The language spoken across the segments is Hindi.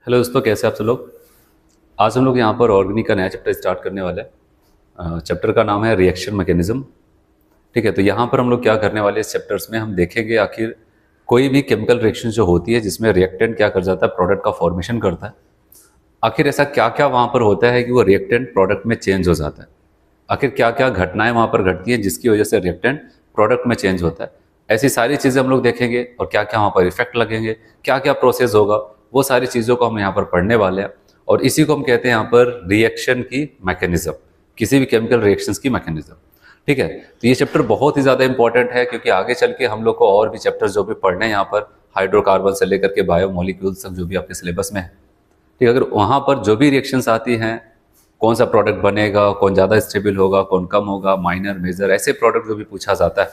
हेलो दोस्तों, कैसे आप सब लोग। आज हम लोग यहाँ पर ऑर्गेनिक का नया चैप्टर स्टार्ट करने वाले हैं। चैप्टर का नाम है रिएक्शन मैकेनिज्म। ठीक है, तो यहाँ पर हम लोग क्या करने वाले इस चैप्टर्स में हम देखेंगे आखिर कोई भी केमिकल रिएक्शन जो होती है जिसमें रिएक्टेंट क्या कर जाता है, प्रोडक्ट का फॉर्मेशन करता है। आखिर ऐसा क्या क्या वहाँ पर होता है कि वो रिएक्टेंट प्रोडक्ट में चेंज हो जाता है। आखिर क्या क्या घटनाएं वहाँ पर घटती हैं जिसकी वजह से रिएक्टेंट प्रोडक्ट में चेंज होता है। ऐसी सारी चीज़ें हम लोग देखेंगे और क्या क्या वहाँ पर इफेक्ट लगेंगे, क्या क्या प्रोसेस होगा, वो सारी चीज़ों को हम यहाँ पर पढ़ने वाले हैं। और इसी को हम कहते हैं यहाँ पर रिएक्शन की मैकेनिज्म, किसी भी केमिकल रिएक्शंस की मैकेनिज्म। ठीक है, तो ये चैप्टर बहुत ही ज़्यादा इंपॉर्टेंट है क्योंकि आगे चल के हम लोग को और भी चैप्टर्स जो भी पढ़ने हैं यहाँ पर हाइड्रोकार्बन से लेकर के बायोमोलिक्यूल्स तक जो भी आपके सिलेबस में है। ठीक है, अगर वहाँ पर जो भी रिएक्शंस आती हैं, कौन सा प्रोडक्ट बनेगा, कौन ज़्यादा स्टेबल होगा, कौन कम होगा, माइनर मेजर, ऐसे प्रोडक्ट जो भी पूछा जाता है,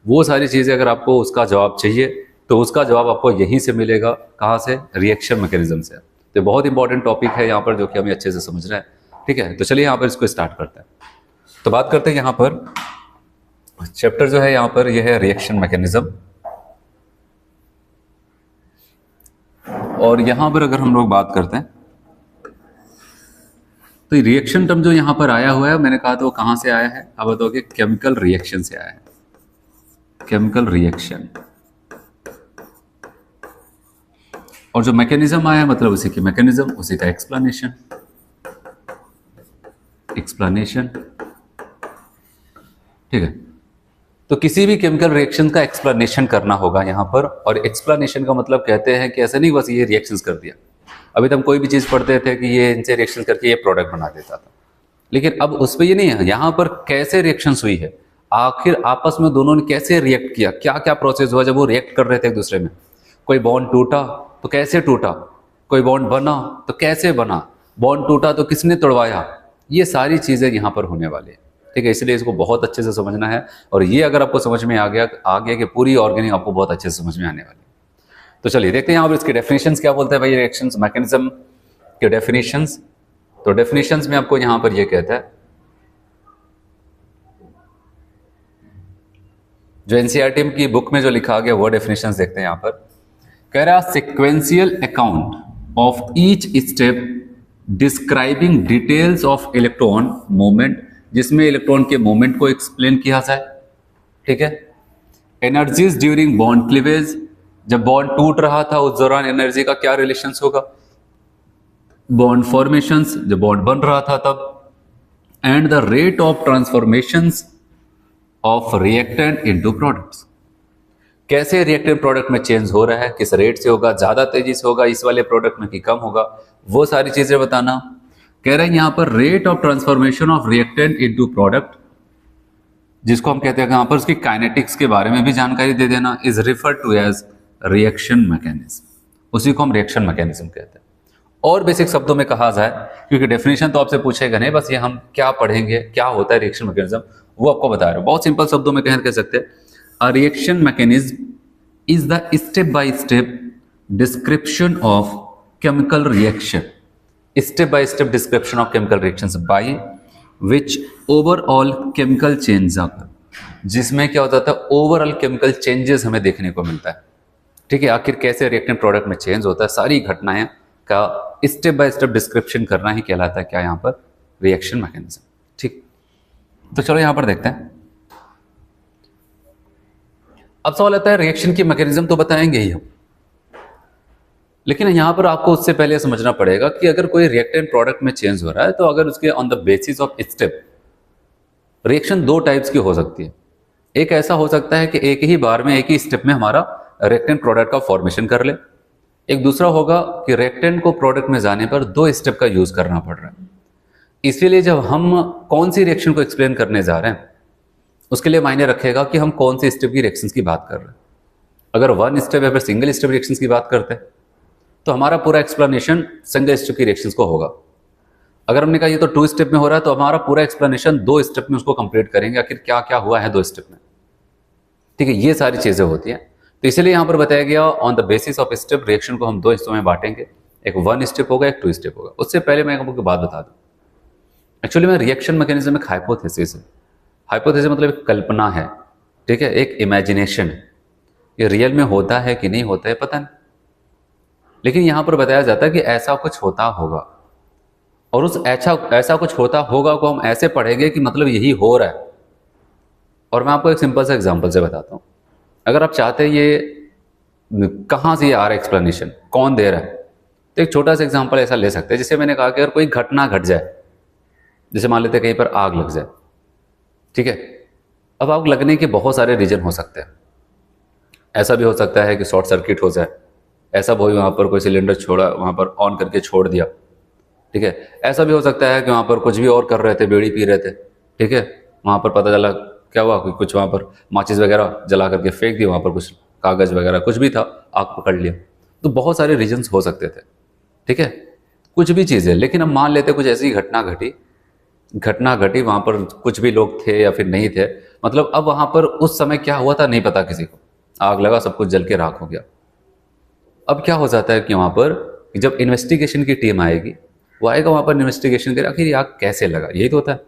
वो सारी चीज़ें अगर आपको उसका जवाब चाहिए तो उसका जवाब आपको यहीं से मिलेगा। कहाँ से? रिएक्शन मैकेनिज्म से। तो बहुत इंपॉर्टेंट टॉपिक है यहाँ पर जो कि हमें अच्छे से समझ रहे हैं। ठीक है, तो चलिए यहाँ पर इसको स्टार्ट करते हैं। तो बात करते हैं यहाँ पर चैप्टर जो है यहाँ पर यह है रिएक्शन मैकेनिज्म। और यहाँ पर अगर हम लोग बात करते हैं तो रिएक्शन टर्म जो यहाँ पर आया हुआ है, मैंने कहा था वो कहाँ से आया है, आप बताओगे? केमिकल रिएक्शन से आया है। Chemical reaction. और जो मैकेनिज्म आया है मतलब उसी की मैकेनिज्म, उसी का एक्सप्लेनेशन। एक्सप्लेनेशन, ठीक है। तो किसी भी केमिकल रिएक्शन का एक्सप्लेनेशन करना होगा यहाँ पर। और एक्सप्लेनेशन का मतलब कहते हैं कि ऐसा नहीं बस ये रिएक्शंस कर दिया। अभी तो हम कोई भी चीज़ पढ़ते थे कि ये इनसे रिएक्शन करके ये प्रोडक्ट बना देता था, लेकिन अब उस पर ये नहीं है। यहाँ पर कैसे रिएक्शंस हुई है, आखिर आपस में दोनों ने कैसे रिएक्ट किया, क्या क्या प्रोसेस हुआ जब वो रिएक्ट कर रहे थे एक दूसरे में। कोई बॉन्ड टूटा तो कैसे टूटा, कोई बॉन्ड बना तो कैसे बना, बॉन्ड टूटा तो किसने तोड़वाया, ये सारी चीज़ें यहाँ पर होने वाली है। ठीक है, इसलिए इसको बहुत अच्छे से समझना है। और ये अगर आपको समझ में आ गया, आगे की पूरी ऑर्गेनिक आपको बहुत अच्छे से समझ में आने वाली है। तो चलिए देखते हैं यहाँ पर इसके डेफिनेशंस क्या बोलते हैं भाई, रिएक्शंस मैकेनिज्म के डेफिनेशंस। तो डेफिनेशंस में आपको यहाँ पर ये कहता है, जो एनसीईआरटी की बुक में जो लिखा गया वो डेफिनेशंस देखते हैं। यहाँ पर कह रहा sequential account of each step describing details of electron movement, जिसमें इलेक्ट्रॉन के मूवमेंट को एक्सप्लेन किया जाए। ठीक है। एनर्जीज ड्यूरिंग बॉन्ड क्लीवेज, जब बॉन्ड टूट रहा था उस दौरान एनर्जी का क्या रिलेशंस होगा। बॉन्ड फॉर्मेशंस, जब बॉन्ड बन रहा था तब। And the rate of transformations of reactant into products, कैसे रिएक्टेंट प्रोडक्ट में चेंज हो रहा है, किस रेट से होगा, ज्यादा तेजी से होगा इस वाले प्रोडक्ट में कि कम होगा, वो सारी चीजें बताना। कह रहे हैं यहां पर rate of transformation of reactant into product, जिसको हम कहते हैं यहां पर उसकी काइनेटिक्स के बारे में भी जानकारी दे देना, is refer to as reaction mechanism. उसी को हम रिएक्शन मैकेनिज्म कहते हैं। और बेसिक शब्दों में कहा जाए, क्योंकि डेफिनेशन तो आपसे पूछेगा नहीं, बस ये हम क्या पढ़ेंगे, क्या होता है रिएक्शन मैकेनिज्म, वो आपको बता रहा हूं। बहुत सिंपल शब्दों में कह सकते हैं, a reaction mechanism is the step by step description of chemical reaction, step by step description of chemical reactions by which overall chemical change आकर, जिसमें क्या होता था, ओवरऑल केमिकल चेंजेस हमें देखने को मिलता है। ठीक है, आखिर कैसे रिएक्टेंट प्रोडक्ट में चेंज होता है, सारी घटनाएं का स्टेप बाय स्टेप डिस्क्रिप्शन करना ही कहलाता है क्या यहाँ पर, रिएक्शन मैकेनिज्म। ठीक, तो चलो यहाँ पर देखते हैं। अब सवाल आता है, रिएक्शन की मैकेनिज्म तो बताएंगे ही हम, लेकिन यहां पर आपको उससे पहले समझना पड़ेगा कि अगर कोई रिएक्टेंट प्रोडक्ट में चेंज हो रहा है तो अगर उसके on the basis of step, reaction दो टाइप्स की हो सकती है। एक ऐसा हो सकता है कि एक ही बार में, एक ही स्टेप में हमारा रिएक्टेंट प्रोडक्ट का फॉर्मेशन कर ले। एक दूसरा होगा कि रिएक्टेंट को प्रोडक्ट में जाने पर दो स्टेप का यूज करना पड़ रहा है। इसीलिए जब हम कौन सी रिएक्शन को एक्सप्लेन करने जा रहे हैं उसके लिए मायने रखेगा कि हम कौन सी स्टेप की रिएक्शंस की बात कर रहे हैं। अगर वन स्टेप या फिर सिंगल स्टेप रिएक्शंस की बात करते हैं तो हमारा पूरा एक्सप्लेनेशन सिंगल स्टेप की रिएक्शंस को होगा। अगर हमने कहा ये तो टू स्टेप में हो रहा है तो हमारा पूरा एक्सप्लेनेशन दो स्टेप में उसको कंप्लीट करेंगे, आखिर क्या क्या हुआ है दो स्टेप में। ठीक है, ये सारी चीजें होती हैं। तो इसलिए यहां पर बताया गया on the basis of step reaction को हम दो हिस्सों में बांटेंगे, एक वन स्टेप होगा, एक टू स्टेप होगा। उससे पहले मैं आपको बात बता दूं, एक्चुअली में रिएक्शन मैकेनिज्म एक हाइपोथेसिस है। हाइपोथेसिस मतलब एक कल्पना है, ठीक है, एक इमेजिनेशन है। ये रियल में होता है कि नहीं होता है पता नहीं, लेकिन यहां पर बताया जाता है कि ऐसा कुछ होता होगा, और उस ऐसा कुछ होता होगा को हम ऐसे पढ़ेंगे कि मतलब यही हो रहा है। और मैं आपको एक सिंपल सा एग्जांपल से बताता हूं। अगर आप चाहते हैं ये कहां से ये आ रहा है एक्सप्लेनेशन, कौन दे रहा है, तो एक छोटा सा एग्जांपल ऐसा ले सकते हैं, जिससे मैंने कहा कि अगर कोई घटना घट जाए, जैसे मान लेते हैं कहीं पर आग लग जाए, ठीक है। अब आग लगने के बहुत सारे रीजन हो सकते हैं। ऐसा भी हो सकता है कि शॉर्ट सर्किट हो जाए, ऐसा भी वहां पर कोई सिलेंडर छोड़ा, वहां पर ऑन करके छोड़ दिया, ठीक है। ऐसा भी हो सकता है कि वहां पर कुछ भी और कर रहे थे, बीड़ी पी रहे थे, ठीक है, वहां पर पता चला क्या हुआ कि कुछ वहां पर माचिस वगैरह जला करके फेंक दी, वहां पर कुछ कागज वगैरह कुछ भी था, आग पकड़ लिया। तो बहुत सारे रीजंस हो सकते थे, ठीक है, कुछ भी चीज़ है। लेकिन अब मान लेते कुछ ऐसी घटना घटी, वहां पर कुछ भी लोग थे या फिर नहीं थे, मतलब अब वहां पर उस समय क्या हुआ था नहीं पता किसी को, आग लगा, सब कुछ जल के राख हो गया। अब क्या हो जाता है कि वहां पर जब इन्वेस्टिगेशन की टीम आएगी, वो आएगा वहां पर इन्वेस्टिगेशन करे, आखिर ये आग कैसे लगा, यही तो होता है।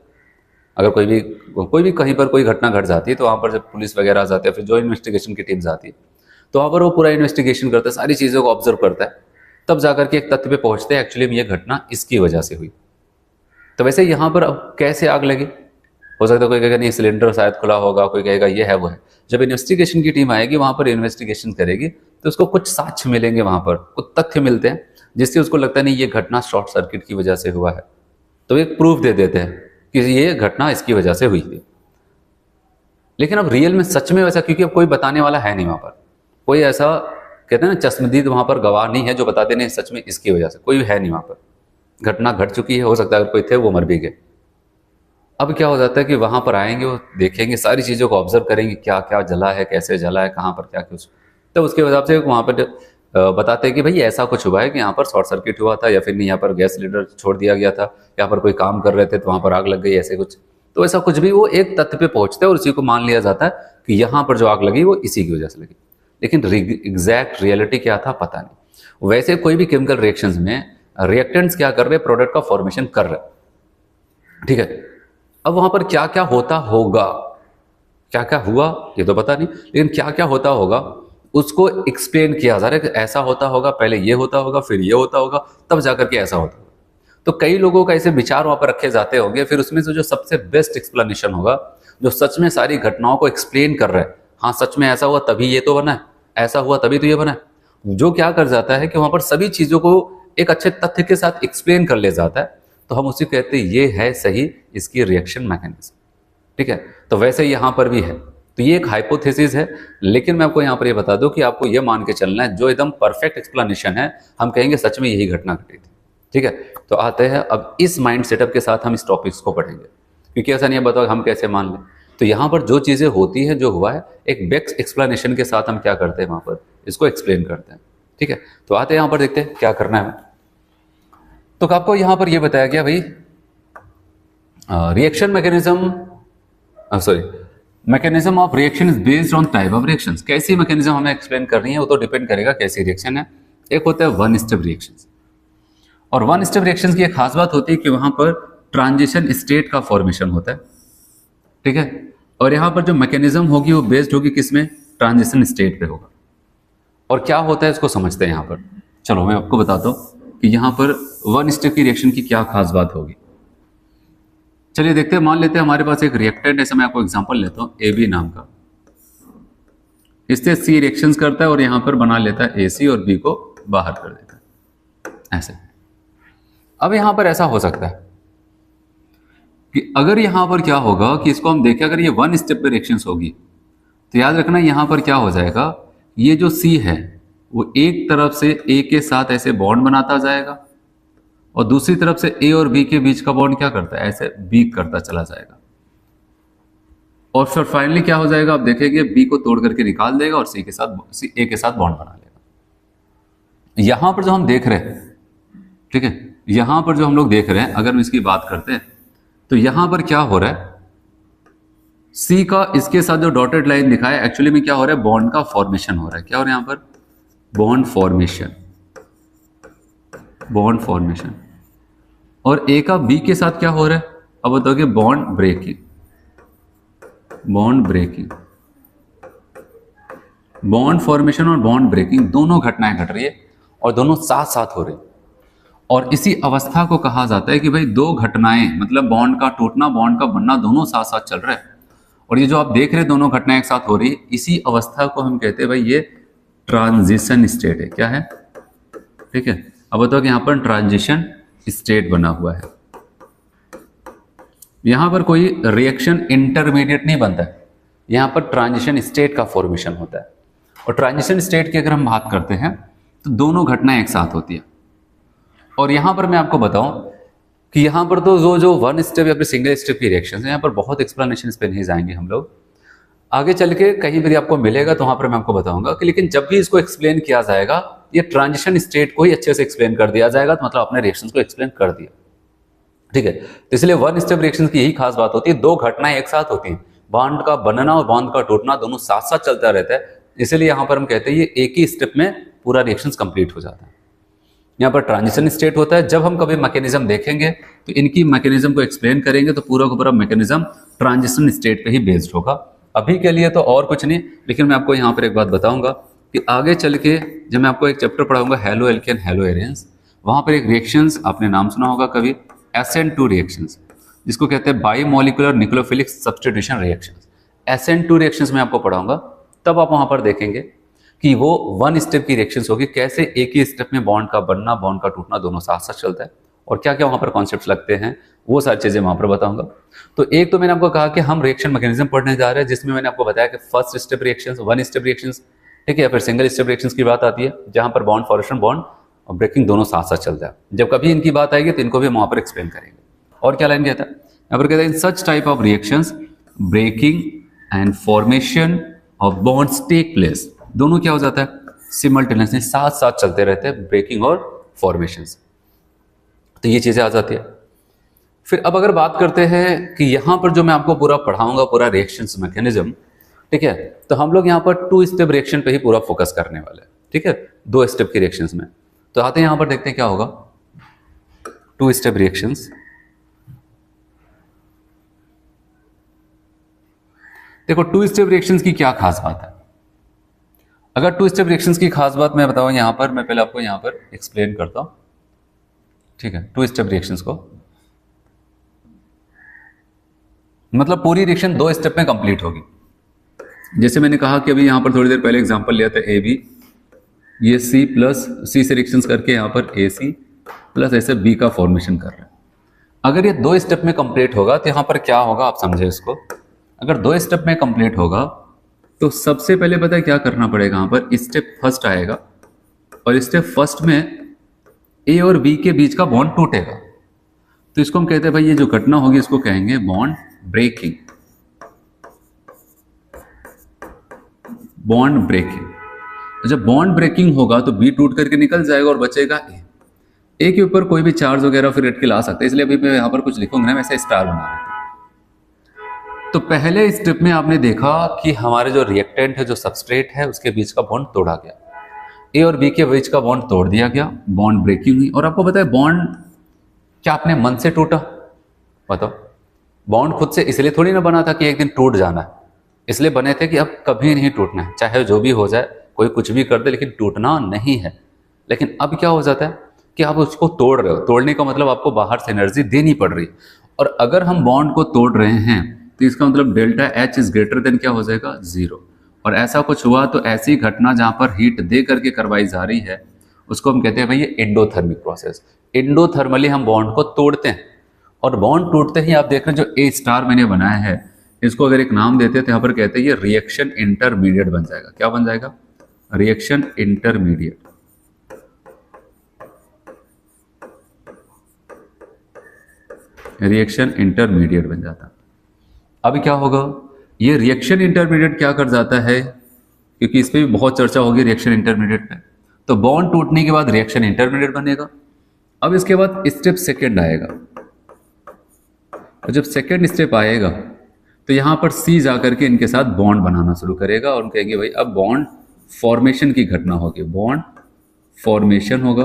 अगर कोई भी कहीं पर कोई घटना घट जाती है, तो वहां पर जब पुलिस वगैरह आ जाती है, फिर जो इन्वेस्टिगेशन की टीम्स आती है, तो वहां पर वो पूरा इन्वेस्टिगेशन करता है, सारी चीज़ों को ऑब्जर्व करता है, तब जाकर के एक तथ्य पे पहुंचते हैं एक्चुअली में ये घटना इसकी वजह से हुई। तो वैसे यहाँ पर अब कैसे आग लगी, हो सकता है कोई कहेगा नहीं सिलेंडर शायद खुला होगा, कोई कहेगा ये है वो है। जब इन्वेस्टिगेशन की टीम आएगी, वहां पर इन्वेस्टिगेशन करेगी, तो उसको कुछ साक्ष्य मिलेंगे, वहां पर कुछ तथ्य मिलते हैं, जिससे उसको लगता है नहीं ये घटना शॉर्ट सर्किट की वजह से हुआ है, तो एक प्रूफ दे देते हैं कि ये घटना इसकी वजह से हुई थी। लेकिन अब रियल में सच में वैसा, क्योंकि अब कोई बताने वाला है नहीं वहां पर, कोई ऐसा कहते हैं ना चश्मदीद वहां पर गवाह नहीं है जो बता देने सच में इसकी वजह से, कोई है नहीं वहां पर, घटना घट चुकी है, हो सकता है अगर कोई थे वो मर भी गए। अब क्या हो जाता है कि वहां पर आएंगे, वो देखेंगे, सारी चीज़ों को ऑब्जर्व करेंगे, क्या क्या जला है, कैसे जला है, कहाँ पर क्या कुछ, तो उसके हिसाब से वहां पर बताते हैं कि भाई ऐसा कुछ हुआ है कि यहाँ पर शॉर्ट सर्किट हुआ था, या फिर नहीं यहाँ पर गैस सिलेंडर छोड़ दिया गया था, यहाँ पर कोई काम कर रहे थे तो वहां पर आग लग गई, ऐसे कुछ। तो ऐसा कुछ भी वो एक तथ्य पे पहुंचते हैं और उसी को मान लिया जाता है कि यहाँ पर जो आग लगी वो इसी की वजह से लगी। लेकिन एग्जैक्ट रियलिटी क्या था पता नहीं। वैसे कोई भी केमिकल रिएक्शंस में रिएक्टेंट्स क्या कर रहे, प्रोडक्ट का फॉर्मेशन कर रहे, ठीक है। अब वहां पर क्या क्या होता होगा, क्या क्या हुआ ये तो पता नहीं, लेकिन क्या क्या होता होगा उसको एक्सप्लेन किया जा रहा है कि ऐसा होता होगा, पहले ये होता होगा, फिर ये होता होगा, तब जाकर के ऐसा होता होगा। तो कई लोगों का ऐसे विचार वहां पर रखे जाते होंगे, फिर उसमें से जो सबसे बेस्ट एक्सप्लेनेशन होगा, जो सच में सारी घटनाओं को एक्सप्लेन कर रहा है, हाँ सच में ऐसा हुआ तभी ये तो बना है, ऐसा हुआ तभी तो ये बना है, जो क्या कर जाता है कि वहां पर सभी चीजों को एक अच्छे तथ्य के साथ एक्सप्लेन कर ले जाता है, तो हम उसी कहते हैं ये है सही इसकी रिएक्शन मैकेनिज्म, ठीक है। तो वैसे यहां पर भी है, तो ये एक हाइपोथेसिस है, लेकिन मैं आपको यहां पर ये बता दूं कि आपको ये मान के चलना है, जो एकदम परफेक्ट एक्सप्लेनेशन है हम कहेंगे सच में यही घटना घटी थी, ठीक है। तो आते हैं अब इस माइंड सेटअप के साथ हम इस टॉपिक्स को पढ़ेंगे, क्योंकि ऐसा नहीं है बताओ हम कैसे मान लें। तो यहाँ पर जो चीज़ें होती हैं, जो हुआ है, एक बेस्ट एक्सप्लेनेशन के साथ हम क्या करते हैं वहाँ पर इसको एक्सप्लेन करते हैं, ठीक है। तो आते हैं यहाँ पर, देखते हैं क्या करना है। तो आपको यहाँ पर ये बताया गया भाई reaction mechanism, sorry mechanism of reaction is based on type of reactions. कैसी मैकेनिज्म हमें एक्सप्लेन करनी है वो तो डिपेंड करेगा कैसी रिएक्शन है। एक होता है वन स्टेप रिएक्शंस, और वन स्टेप रिएक्शंस की एक खास बात होती है कि वहां पर ट्रांजिशन स्टेट का फॉर्मेशन होता है, ठीक है। और यहां पर जो मैकेनिज्म होगी वो बेस्ड होगी किसमें, ट्रांजिशन स्टेट पे होगा। और क्या होता है इसको समझते हैं यहां पर। चलो मैं आपको बताता हूं कि यहां पर वन स्टेप की रिएक्शन की क्या खास बात होगी। चलिए देखते हैं, मान लेते हैं हमारे पास एक रिएक्टेंट, ऐसे मैं आपको एग्जांपल लेता हूं ए बी नाम का, इससे सी रिएक्शंस करता है और यहां पर बना लेता है ए सी और बी को बाहर कर देता है ऐसे। अब यहां पर ऐसा हो सकता है कि अगर यहां पर क्या होगा कि इसको हम देखें, अगर ये वन स्टेप पे रिएक्शंस होगी तो याद रखना यहां पर क्या हो जाएगा, ये जो सी है वो एक तरफ से ए के साथ ऐसे बॉन्ड बनाता जाएगा और दूसरी तरफ से ए और बी के बीच का बॉन्ड क्या करता है, ऐसे वीक करता चला जाएगा। और फिर फाइनली क्या हो जाएगा, आप देखेंगे बी को तोड़ करके निकाल देगा और सी के साथ ए के साथ बॉन्ड बना लेगा। यहां पर जो हम देख रहे हैं, ठीक है, यहां पर जो हम लोग देख रहे हैं, अगर हम इसकी बात करते हैं तो यहां पर क्या हो रहा है, सी का इसके साथ जो डॉटेड लाइन दिखा है, एक्चुअली में क्या हो रहा है, बॉन्ड का फॉर्मेशन हो रहा है। क्या हो रहा है यहां पर, बॉन्ड फॉर्मेशन, बॉन्ड फॉर्मेशन। और ए का बी के साथ क्या हो रहा है, अब बताओगे bond breaking, bond breaking, bond formation और बॉन्ड ब्रेकिंग दोनों घटनाएं घट रही है। और दोनों साथ साथ हो रही, और इसी अवस्था को कहा जाता है कि भाई दो घटनाएं, मतलब बॉन्ड का टूटना बॉन्ड का बनना दोनों साथ साथ चल रहे हैं, और ये जो आप देख रहे हैं दोनों घटनाएं एक साथ हो रही, इसी अवस्था को हम कहते हैं भाई ये ट्रांजिशन स्टेट है। क्या है? ठीक है, अब बताओ कि यहां पर ट्रांजिशन स्टेट बना हुआ है, यहां पर कोई रिएक्शन इंटरमीडिएट नहीं बनता है, यहां पर ट्रांजिशन स्टेट का फॉर्मेशन होता है। और ट्रांजिशन स्टेट की अगर हम बात करते हैं तो दोनों घटनाएं एक साथ होती है। और यहां पर मैं आपको बताऊं कि यहां पर तो जो वन स्टेप या फिर सिंगल स्टेप की रिएक्शन है, यहां पर बहुत एक्सप्लेनेशन पे नहीं जाएंगे हम लोग, आगे चल के कहीं भी आपको मिलेगा तो वहां पर मैं आपको बताऊंगा कि लेकिन जब भी इसको एक्सप्लेन किया जाएगा ये ट्रांजिशन स्टेट को ही अच्छे से एक्सप्लेन कर दिया जाएगा, तो मतलब अपने रिएक्शन को एक्सप्लेन कर दिया। ठीक है, तो इसलिए वन स्टेप रिएक्शन की यही खास बात होती है, दो घटनाएं एक साथ होती हैं, बॉन्ड का बनना और बॉन्ड का टूटना दोनों साथ साथ चलता रहता है, इसलिए यहां पर हम कहते हैं ये एक ही स्टेप में पूरा रिएक्शन कंप्लीट हो जाता है। यहाँ पर ट्रांजिशन स्टेट होता है, जब हम कभी मैकेनिज्म देखेंगे तो इनकी मैकेनिज्म को एक्सप्लेन करेंगे तो पूरा का पूरा मैकेनिज्म ट्रांजिशन स्टेट पे ही बेस्ड होगा। अभी के लिए तो और कुछ नहीं, लेकिन मैं आपको यहाँ पर एक बात बताऊंगा कि आगे चल के जब मैं आपको एक चैप्टर पढ़ाऊंगा हेलो एल्केन हेलो एरियंस, वहां पर एक रिएक्शंस आपने नाम सुना होगा कभी, SN2 रिएक्शंस, जिसको कहते हैं biomolecular nucleophilic substitution reactions. SN2 reactions में आपको पढ़ाऊंगा, तब आप वहां पर देखेंगे कि वो वन स्टेप की रिएक्शंस होगी, कैसे एक ही स्टेप में बॉन्ड का बनना बॉन्ड का टूटना दोनों साथ साथ चलता है, और क्या क्या वहां पर कॉन्सेप्ट्स लगते हैं, वो सारी चीजें वहां पर बताऊंगा। तो एक तो मैंने आपको कहा कि हम रिएक्शन मैकेनिज्म पढ़ने जा रहे हैं, जिसमें मैंने आपको बताया कि first step reactions, one step reactions, ठीक है, फिर सिंगल स्टेप रिएक्शंस की बात आती है जहां पर बॉन्ड फॉर्मेशन बॉन्ड और ब्रेकिंग दोनों साथ साथ चलता है। जब कभी इनकी बात आएगी तो इनको भी हम वहां पर एक्सप्लेन करेंगे। और क्या लाइन कहता है यहाँ पर, कहता है in such type of reactions breaking and formation of bonds take place. दोनों क्या हो जाता है, सिमल्टेनियसली साथ साथ चलते रहते हैं, ब्रेकिंग और फॉर्मेशन। तो ये चीजें आ जाती है। फिर अब अगर बात करते हैं कि यहां पर जो मैं आपको पूरा पढ़ाऊंगा पूरा रिएक्शंस मैकेनिज्म, ठीक है, तो हम लोग यहां पर टू स्टेप रिएक्शन पे ही पूरा फोकस करने वाले हैं। ठीक है, दो स्टेप की रिएक्शंस में। तो आते हैं यहां पर, देखते हैं क्या होगा टू स्टेप रिएक्शंस। देखो टू स्टेप रिएक्शंस की क्या खास बात है। अगर टू स्टेप रिएक्शंस की खास बात मैं बताऊं यहां पर, मैं पहले आपको यहां पर एक्सप्लेन करता हूं। ठीक है, टू स्टेप रिएक्शंस को मतलब पूरी रिएक्शन दो स्टेप में कंप्लीट होगी। जैसे मैंने कहा कि अभी यहां पर थोड़ी देर पहले एग्जांपल लिया था AB, ये C प्लस C से रिएक्शंस करके यहां पर AC प्लस ऐसे B का फॉर्मेशन कर रहे हैं। अगर ये दो स्टेप में कंप्लीट होगा तो यहां पर क्या होगा आप समझे इसको। अगर दो स्टेप में कंप्लीट होगा तो सबसे पहले पता है क्या करना पड़ेगा, यहां पर स्टेप फर्स्ट आएगा और स्टेप फर्स्ट में A और B के बीच का बॉन्ड टूटेगा। तो इसको हम कहते हैं भाई ये जो घटना होगी इसको कहेंगे बॉन्ड ब्रेकिंग, बॉन्ड ब्रेकिंग। जब बॉन्ड ब्रेकिंग होगा तो B टूट करके निकल जाएगा और बचेगा A के ऊपर कोई भी चार्ज वगैरह फिर रट के ला सकते हैं, इसलिए अभी मैं यहां पर कुछ लिखूंगा ना, वैसे स्टार बना रहा था। तो पहले स्टेप में आपने देखा कि हमारे जो रिएक्टेंट है जो सबस्ट्रेट है उसके बीच का बॉन्ड तोड़ा गया, A और B के बीच का बॉन्ड तोड़ दिया गया, बॉन्ड ब्रेकिंग हुई। और आपको पता है बॉन्ड क्या अपने मन से टूटा, बताओ। बॉन्ड खुद से इसलिए थोड़ी ना बना था कि एक दिन टूट जाना है, इसलिए बने थे कि अब कभी नहीं टूटना है, चाहे जो भी हो जाए, कोई कुछ भी कर दे, लेकिन टूटना नहीं है। लेकिन अब क्या हो जाता है कि आप उसको तोड़ रहे हो, तोड़ने का मतलब आपको बाहर से एनर्जी देनी पड़ रही है। और अगर हम बॉन्ड को तोड़ रहे हैं तो इसका मतलब delta H is greater than क्या हो जाएगा, 0। और ऐसा कुछ हुआ तो ऐसी घटना जहां पर हीट दे करके करवाई जा रही है उसको हम कहते हैं भाई ये एंडोथर्मिक प्रोसेस। एंडोथर्मली हम बॉन्ड को तोड़ते हैं, और बॉन्ड टूटते ही आप देख रहे हैं जो A स्टार मैंने बनाया है इसको अगर एक नाम देते हैं तो यहां पर कहते हैं ये रिएक्शन इंटरमीडिएट बन जाएगा। क्या बन जाएगा, रिएक्शन इंटरमीडिएट। रिएक्शन इंटरमीडिएट बन जाता। अब क्या होगा, ये रिएक्शन इंटरमीडिएट क्या कर जाता है, क्योंकि इस पे भी बहुत चर्चा होगी रिएक्शन इंटरमीडिएट पे। तो बॉन्ड टूटने के बाद रिएक्शन इंटरमीडिएट बनेगा। अब इसके बाद स्टेप सेकंड आएगा, और जब सेकंड स्टेप आएगा तो यहां पर C जाकर के इनके साथ बॉन्ड बनाना शुरू करेगा और कहेंगे भाई अब बॉन्ड फॉर्मेशन की घटना होगी, बॉन्ड फॉर्मेशन होगा।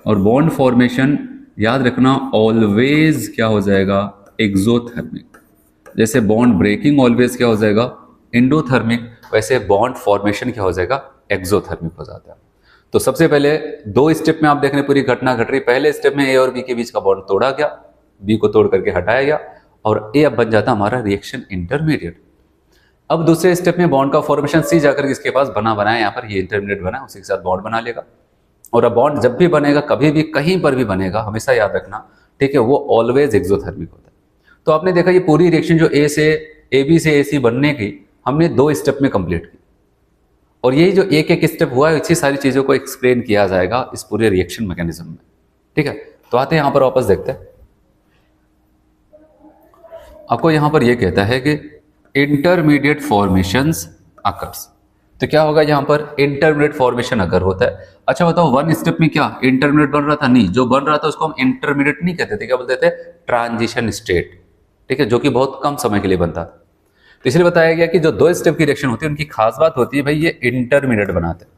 और बॉन्ड फॉर्मेशन याद रखना ऑलवेज क्या हो जाएगा, एक्सोथर्मिक। जैसे बॉन्ड ब्रेकिंग ऑलवेज क्या हो जाएगा, एंडोथर्मिक, वैसे बॉन्ड फॉर्मेशन क्या हो जाएगा, एक्सोथर्मिक हो जाता है। तो सबसे पहले दो स्टेप में आप देख रहे हैं पूरी घटना घट रही। पहले स्टेप में ए और बी के बीच का बॉन्ड तोड़ा गया, बी को तोड़ करके हटाया गया और ए अब बन जाता हमारा रिएक्शन इंटरमीडिएट। अब दूसरे स्टेप में बॉन्ड का फॉर्मेशन सी जाकर इसके पास बना बनाया, यहाँ पर ये इंटरमीडिएट बना, उसी के साथ बॉन्ड बना लेगा। और अब बॉन्ड जब भी बनेगा, कभी भी कहीं पर भी बनेगा, हमेशा याद रखना, ठीक है, वो ऑलवेज एक्सोथर्मिक होता है। तो आपने देखा ये पूरी रिएक्शन जो ए बी से ए सी बनने की हमने दो स्टेप में कंप्लीट की, और यही जो एक एक स्टेप हुआ है इसी सारी चीजों को एक्सप्लेन किया जाएगा इस पूरे रिएक्शन मैकेनिज्म में, ठीक है। तो आते हैं यहां पर वापस देखते हैं। आपको यहां पर यह कहता है कि इंटरमीडिएट फॉर्मेशंस अकर्स। तो क्या होगा यहां पर, इंटरमीडिएट फॉर्मेशन अगर होता है। अच्छा बताओ, वन स्टेप में क्या इंटरमीडिएट बन रहा था? नहीं, जो बन रहा था उसको हम इंटरमीडिएट नहीं कहते थे, क्या बोलते थे? ट्रांजिशन स्टेट, ठीक है, जो कि बहुत कम समय के लिए बनता था। तो इसलिए बताया गया कि जो दो स्टेप की रिएक्शन होती है उनकी खास बात होती है भाई ये इंटरमीडिएट बनाते हैं।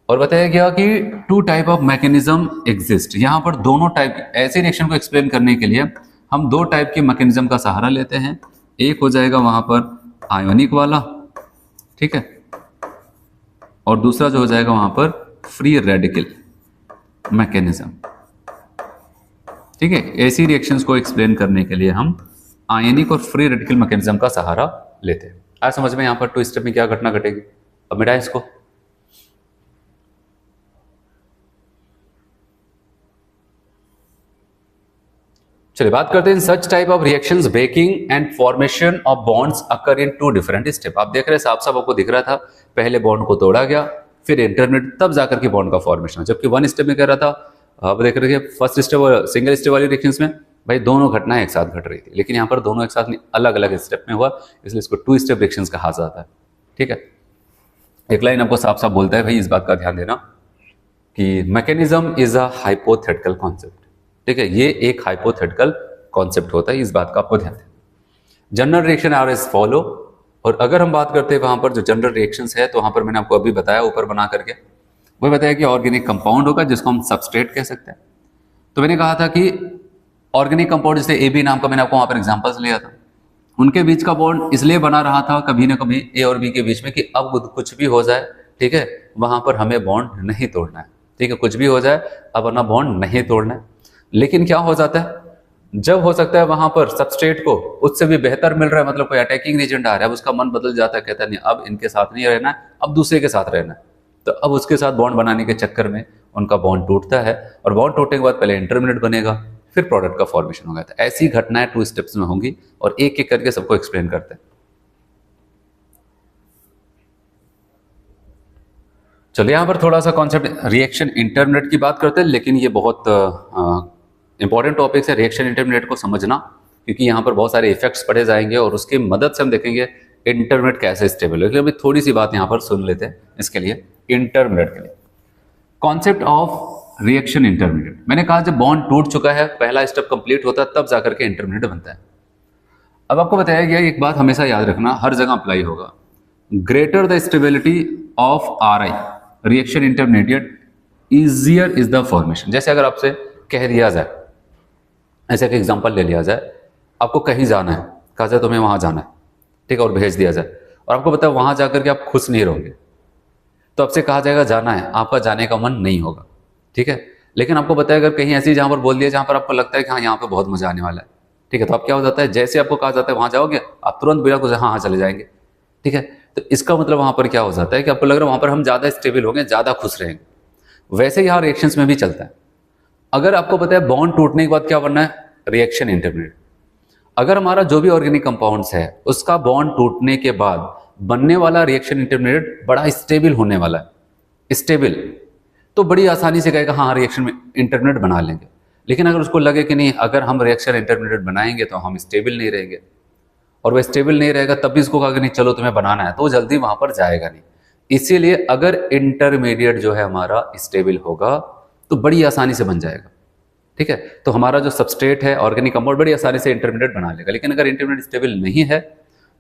और बताया गया कि two type of mechanism exist. यहां पर दोनों टाइप, ऐसे रिएक्शन को एक्सप्लेन करने के लिए हम दो टाइप के मैकेनिज्म का सहारा लेते हैं। एक हो जाएगा वहां पर आयोनिक वाला, ठीक है, और दूसरा जो हो जाएगा वहां पर फ्री रेडिकल मैकेनिज्म, ठीक है। ऐसी रिएक्शंस को एक्सप्लेन करने के लिए हम आयनिक और फ्री रेडिकल मैकेनिज्म का सहारा लेते हैं। आज समझ में यहां पर टू स्टेप में क्या घटना घटेगी। अब मिटाएं इसको। चलिए बात करते हैं such type of reactions breaking and formation of bonds occur in two different step. आप देख रहे हैं साफ साफ आपको दिख रहा था, पहले बॉन्ड को तोड़ा गया, फिर इंटरमीडिएट, तब जाकर के बॉन्ड का फॉर्मेशन। जबकि वन स्टेप में कह रहा था, आप देख रहे हैं फर्स्ट स्टेप और सिंगल स्टेप वाली रिएक्शंस में भाई दोनों घटनाएं एक साथ घट रही थी, लेकिन यहाँ पर दोनों एक साथ नहीं, अलग अलग स्टेप में हुआ, इसलिए इसको टू स्टेप रिएक्शंस कहा जाता है, ठीक है। एक लाइन आपको साफ साफ बोलता है भाई, इस बात का ध्यान देना कि mechanism is a hypothetical concept, ठीक है, ये एक हाइपोथेटिकल कॉन्सेप्ट होता है, इस बात का आपको ध्यान देना। General reaction are as follow. और अगर हम बात करते हैं वहां पर जो जनरल रिएक्शंस है, तो वहां पर मैंने आपको अभी बताया ऊपर बना करके, वही बताया कि ऑर्गेनिक कंपाउंड होगा जिसको हम सबस्ट्रेट कह सकते हैं। तो मैंने कहा था कि ऑर्गेनिक कंपाउंड जैसे ए बी नाम का, मैंने आपको वहां पर एग्जांपल्स लिया था, उनके बीच का बॉन्ड इसलिए बना रहा था कभी ना कभी ए और बी के बीच में कि अब कुछ भी हो जाए, ठीक है, वहां पर हमें बॉन्ड नहीं तोड़ना है, ठीक है, कुछ भी हो जाए अब अपना बॉन्ड नहीं तोड़ना है। लेकिन क्या हो जाता है, जब हो सकता है वहां पर सबस्ट्रेट को उससे भी बेहतर मिल रहा है, मतलब कोई अटैकिंग एजेंट आ रहा है, अब उसका मन बदल जाता है, कहता है नहीं अब इनके साथ नहीं रहना है, अब दूसरे के साथ रहना है, तो अब उसके साथ बॉन्ड बनाने के चक्कर में उनका बॉन्ड टूटता है, और बॉन्ड टूटने के बाद पहले इंटरमीडिएट बनेगा, फिर प्रोडक्ट का फॉर्मेशन होगा। तो ऐसी घटनाएं टू स्टेप्स में होंगी और एक एक करके सबको एक्सप्लेन करते हैं। चलिए यहां पर थोड़ा सा कॉन्सेप्ट रिएक्शन इंटरमीडिएट की बात करते हैं, लेकिन ये बहुत इंपॉर्टेंट टॉपिक है रिएक्शन इंटरमीडिएट को समझना, क्योंकि यहाँ पर बहुत सारे इफेक्ट्स पढ़े जाएंगे और उसकी मदद से हम देखेंगे इंटरमीडिएट कैसे स्टेबल है। अभी थोड़ी सी बात यहाँ पर सुन लेते हैं इसके लिए, इंटरमीडिएट के लिए कॉन्सेप्ट ऑफ रिएक्शन इंटरमीडिएट। मैंने कहा जब बॉन्ड टूट चुका है, पहला स्टेप कंप्लीट होता है, तब जाकर के इंटरमीडिएट बनता है। अब आपको बताया गया एक बात हमेशा याद रखना, हर जगह अप्लाई होगा, greater the stability of are I reaction intermediate easier is the formation. जैसे अगर आपसे कह दिया जाए, ऐसे एक एग्जांपल ले लिया जाए, आपको कहीं जाना है, कहा जाए तुम्हें वहां जाना है, ठीक है, और भेज दिया जाए, और आपको पता है वहां जाकर के आप खुश नहीं रहोगे, तो आपसे कहा जाएगा जाना है, आपका जाने का मन नहीं होगा, ठीक है। लेकिन आपको पता है अगर कहीं ऐसी जहां पर बोल दिया जहां पर आपको लगता है कि हाँ यहाँ पे बहुत मजा आने वाला है, ठीक है, तो आप क्या हो जाता है, जैसे आपको कहा जाता है वहां जाओगे, आप तुरंत बिना कुछ हाँ हाँ चले जाएंगे, ठीक है। तो इसका मतलब वहां पर क्या हो जाता है कि आपको लग रहा है वहां पर हम ज्यादा स्टेबल होंगे, ज्यादा खुश रहेंगे। वैसे यहाँ रिएक्शंस में भी चलता है। अगर आपको पता है बॉन्ड टूटने के बाद क्या बनना है, रिएक्शन इंटरमीडिएट। अगर हमारा जो भी ऑर्गेनिक कंपाउंड्स है उसका बॉन्ड टूटने के बाद बनने वाला रिएक्शन इंटरमीडिएट बड़ा स्टेबल होने वाला है, स्टेबल, तो बड़ी आसानी से कहेगा हाँ रिएक्शन में इंटरमीडिएट बना लेंगे। लेकिन अगर उसको लगे कि नहीं अगर हम रिएक्शन इंटरमीडिएट बनाएंगे तो हम स्टेबल नहीं रहेंगे, और वह स्टेबल नहीं रहेगा, तब भी इसको कहा कि नहीं चलो तुम्हें बनाना है, तो जल्दी वहां पर जाएगा नहीं। इसीलिए अगर इंटरमीडिएट जो है हमारा स्टेबल होगा तो बड़ी आसानी से बन जाएगा, ठीक है। तो हमारा जो सबस्ट्रेट है ऑर्गेनिक कंपाउंड बड़ी आसानी से इंटरमीडिएट बना लेगा। लेकिन अगर इंटरमीडिएट स्टेबल नहीं है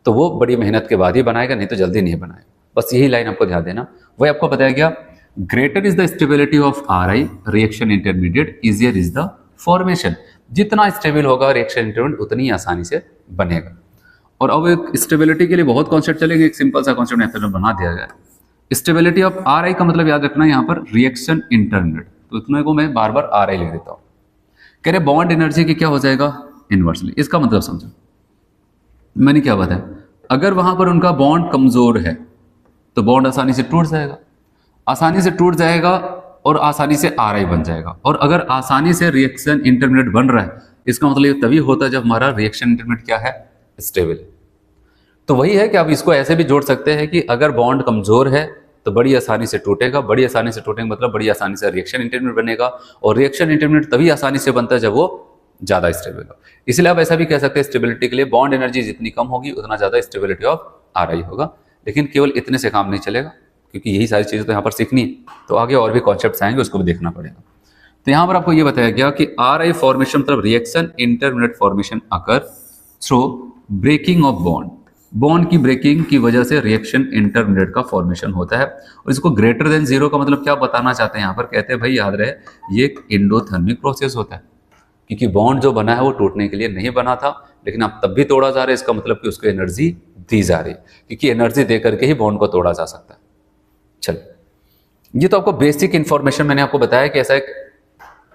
तो वो बड़ी मेहनत के बाद ही बनाएगा, नहीं तो जल्दी नहीं बनाएगा। बस यही लाइन आपको ध्यान देना। वही आपको बताया गया, greater is the stability of are I reaction intermediate, easier is the formation. जितना स्टेबल होगा रिएक्शन इंटरमीडिएट उतनी आसानी से बनेगा। और अब एक स्टेबिलिटी के लिए बहुत कॉन्सेप्ट चलेंगे, एक सिंपल सा कॉन्सेप्ट यहाँ पर बना दिया गया है। स्टेबिलिटी ऑफ आर आई का मतलब याद रखना यहाँ पर रिएक्शन इंटरमिडिएट, तो इतने को मैं बार बार आर आई लिख देता हूं। कह रहे बॉन्ड एनर्जी की क्या हो जाएगा, इनवर्सली। इसका मतलब समझो, मैंने क्या बताया, अगर वहां पर उनका बॉन्ड कमजोर है तो बॉन्ड आसानी से टूट जाएगा, आसानी से टूट जाएगा और आसानी से आर आई बन जाएगा। और अगर आसानी से रिएक्शन इंटरमीडिएट बन रहा है, इसका मतलब तभी होता है जब हमारा रिएक्शन इंटरमीडिएट क्या है, स्टेबल। तो वही है कि आप इसको ऐसे भी जोड़ सकते हैं कि अगर बॉन्ड कमजोर है तो बड़ी आसानी से टूटेगा, बड़ी आसानी से टूटेगा मतलब बड़ी आसानी से रिएक्शन इंटरमीडिएट बनेगा, और रिएक्शन इंटरमीडिएट तभी आसानी से बनता है जब वो ज्यादा स्टेबल हो। इसलिए आप ऐसा भी कह सकते हैं स्टेबिलिटी के लिए बॉन्ड एनर्जी जितनी कम होगी उतना ज्यादा स्टेबिलिटी ऑफ आर आई होगा। लेकिन केवल इतने से काम नहीं चलेगा, क्योंकि यही सारी चीजें तो यहाँ पर सीखनी है, तो आगे और भी कॉन्सेप्ट्स आएंगे, उसको भी देखना पड़ेगा। तो यहाँ पर आपको ये बताया गया कि आर आई फॉर्मेशन मतलब reaction intermediate formation occur through breaking of bond, bond की ब्रेकिंग की वजह से रिएक्शन इंटरमीडिएट का फॉर्मेशन होता है। और इसको ग्रेटर देन जीरो का मतलब क्या बताना चाहते हैं यहाँ पर, कहते हैं भाई याद रहे ये एक एंडोथर्मिक प्रोसेस होता है, क्योंकि बॉन्ड जो बना है वो टूटने के लिए नहीं बना था, लेकिन अब तब भी तोड़ा जा रहा है, इसका मतलब कि उसको एनर्जी दी जा रही है, क्योंकि एनर्जी दे करके ही बॉन्ड को तोड़ा जा सकता है। चलो, ये तो आपको बेसिक इंफॉर्मेशन मैंने आपको बताया कि ऐसा एक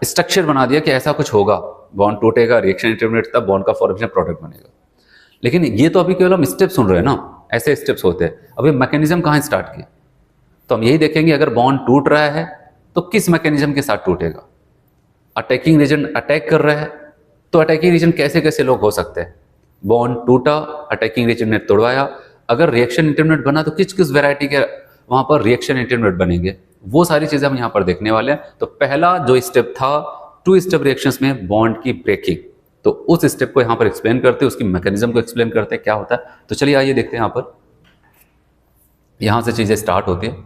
स्ट्रक्चर बना दिया कि ऐसा कुछ होगा, बॉन्ड टूटेगा, रिएक्शन इंटरमीडिएट तब बॉन्ड का फॉर्मेशन प्रोडक्ट बनेगा। लेकिन ये तो अभी केवल हम स्टेप सुन रहे हैं ना, ऐसे स्टेप्स होते हैं। अभी मैकेनिज्म कहाँ स्टार्ट किया, तो हम यही देखेंगे अगर बॉन्ड टूट रहा है तो किस मैकेनिज्म के साथ टूटेगा। अटैकिंग रीजन अटैक कर रहा है तो अटैकिंग रीजन कैसे कैसे लोग हो सकते हैं, बॉन्ड टूटा, अटैकिंग रीजन ने तोड़वाया, अगर रिएक्शन इंटरमीडिएट बना तो किस किस वैरायटी के वहां पर रिएक्शन इंटरमीडिएट बनेंगे, वो सारी चीजें हम यहाँ पर देखने वाले हैं। तो पहला जो स्टेप था 2 स्टेप रिएक्शंस में बॉन्ड की ब्रेकिंग, तो उस स्टेप को यहाँ पर एक्सप्लेन करते हैं, उसकी मैकेनिज्म को एक्सप्लेन करते हैं क्या होता है। तो चलिए आइए देखते हैं, यहाँ पर यहां से चीजें स्टार्ट होती है।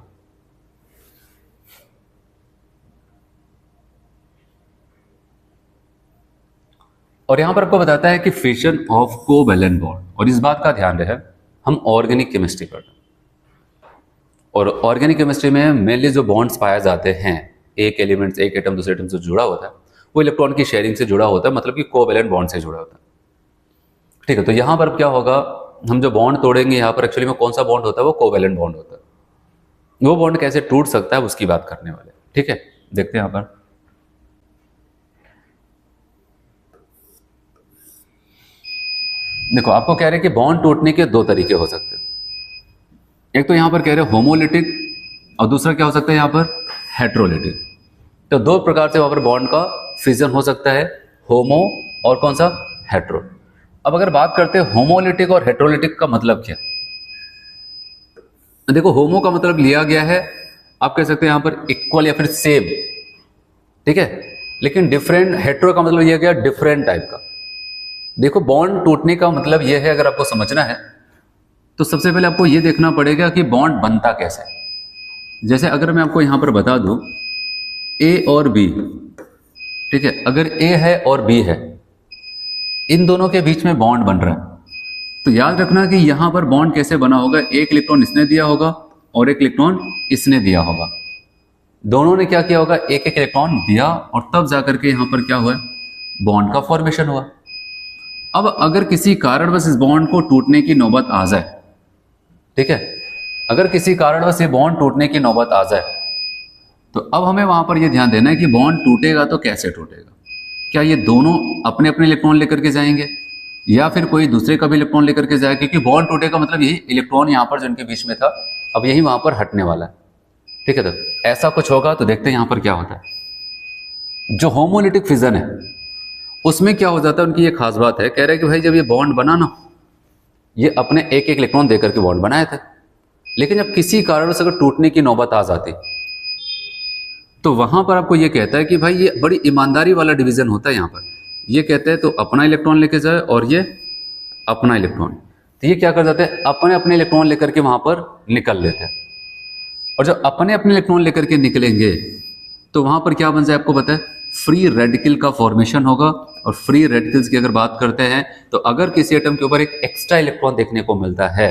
और यहां पर आपको बताता है कि फिशन ऑफ कोवैलेंट बॉन्ड, और इस बात का ध्यान रहे हम ऑर्गेनिक केमिस्ट्री पढ़ रहे हैं, और ऑर्गेनिक केमिस्ट्री में मेनली जो बॉन्ड्स पाए जाते हैं, एक एलिमेंट एक एटम दूसरे एटम से जुड़ा होता है, वो इलेक्ट्रॉन की शेयरिंग से जुड़ा होता है, मतलब कि कोवैलेंट बॉन्ड से जुड़ा होता है। ठीक है, तो यहां पर क्या होगा, हम जो बॉन्ड तोड़ेंगे यहां पर एक्चुअली में कौन सा बॉन्ड होता है, वो कोवैलेंट बॉन्ड होता है। वो बॉन्ड कैसे टूट सकता है उसकी बात करने वाले। ठीक है, देखते हैं यहां पर। देखो आपको कह रहे हैं कि बॉन्ड टूटने के 2 तरीके हो सकते हैं, एक तो यहां पर कह रहे हैं होमोलिटिक, और दूसरा क्या हो सकता है यहां पर हेट्रोलिटिक। तो 2 प्रकार से वहां पर बॉन्ड का फिजन हो सकता है, होमो और कौन सा, हेट्रो। अब अगर बात करते हैं होमोलिटिक और हेट्रोलिटिक का मतलब क्या, देखो होमो का मतलब लिया गया है, आप कह सकते हैं यहां पर इक्वल या फिर सेम, ठीक है, लेकिन डिफरेंट, हेट्रो का मतलब लिया गया डिफरेंट टाइप का। देखो बॉन्ड टूटने का मतलब यह है, अगर आपको समझना है तो सबसे पहले आपको यह देखना पड़ेगा कि बॉन्ड बनता कैसे है। जैसे अगर मैं आपको यहां पर बता दूं ए और बी, ठीक है, अगर ए है और बी है, इन दोनों के बीच में बॉन्ड बन रहा है, तो याद रखना कि यहां पर बॉन्ड कैसे बना होगा, एक इलेक्ट्रॉन इसने दिया होगा और एक इलेक्ट्रॉन इसने दिया होगा, दोनों ने क्या किया होगा, एक एक इलेक्ट्रॉन दिया, और तब जाकर के यहां पर क्या हुआ, बॉन्ड का फॉर्मेशन हुआ। अब अगर किसी कारणवश इस बॉन्ड को टूटने की नौबत आ जाए, ठीक है, अगर किसी कारणवश ये बॉन्ड टूटने की नौबत आ जाए, तो अब हमें वहां पर यह ध्यान देना है कि बॉन्ड टूटेगा तो कैसे टूटेगा, क्या ये दोनों अपने अपने इलेक्ट्रॉन लेकर के जाएंगे या फिर कोई दूसरे का भी इलेक्ट्रॉन लेकर के जाए, क्योंकि बॉन्ड टूटेगा मतलब यही इलेक्ट्रॉन यहां पर जो इनके बीच में था अब यही वहां पर हटने वाला है। ठीक है, तो ऐसा कुछ होगा, तो देखते हैं यहां पर क्या होता है। जो होमोलिटिक फिजन है उसमें क्या हो जाता है, उनकी ये खास बात है, कह रहे हैं कि भाई जब ये बॉन्ड बना ना, ये अपने एक एक इलेक्ट्रॉन देकर के बॉन्ड बनाए थे, लेकिन जब किसी कारण से अगर टूटने की नौबत आ जाती तो वहां पर आपको ये कहता है कि भाई ये बड़ी ईमानदारी वाला डिवीजन होता है। यहां पर ये कहते हैं तो अपना इलेक्ट्रॉन लेके जाए और ये अपना इलेक्ट्रॉन, तो ये क्या कर जाते हैं, अपने अपने इलेक्ट्रॉन लेकर के वहां पर निकल लेते हैं। और जब अपने अपने इलेक्ट्रॉन लेकर के निकलेंगे तो वहां पर क्या बन जाए, आपको पता है, फ्री रेडिकल का फॉर्मेशन होगा। और फ्री रेडिकल्स की अगर बात करते हैं तो अगर किसी एटम के ऊपर एक एक्स्ट्रा इलेक्ट्रॉन देखने को मिलता है,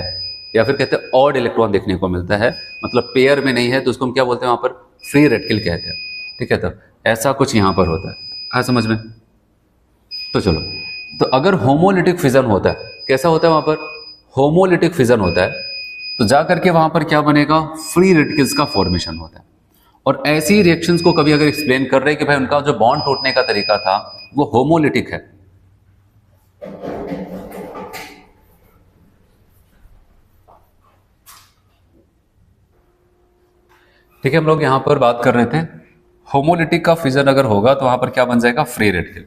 या फिर कहते हैं ऑड इलेक्ट्रॉन देखने को मिलता है, मतलब पेयर में नहीं है, तो उसको हम क्या बोलते हैं, वहां पर फ्री रेडिकल कहते हैं। ठीक है, तो ऐसा कुछ यहां पर होता है, आया समझ में। तो चलो, तो अगर होमोलिटिक फिजन होता है, कैसा होता है वहां पर, होमोलिटिक फिजन होता है, तो जा करके वहां पर क्या बनेगा, फ्री रेडिकल्स का फॉर्मेशन होता है। और ऐसी रिएक्शंस को कभी अगर एक्सप्लेन कर रहे हैं कि भाई उनका जो बॉन्ड टूटने का तरीका था वो होमोलिटिक है, ठीक है। हम लोग यहां पर बात कर रहे थे होमोलिटिक का फिजन अगर होगा तो वहां पर क्या बन जाएगा, फ्री रेडिकल।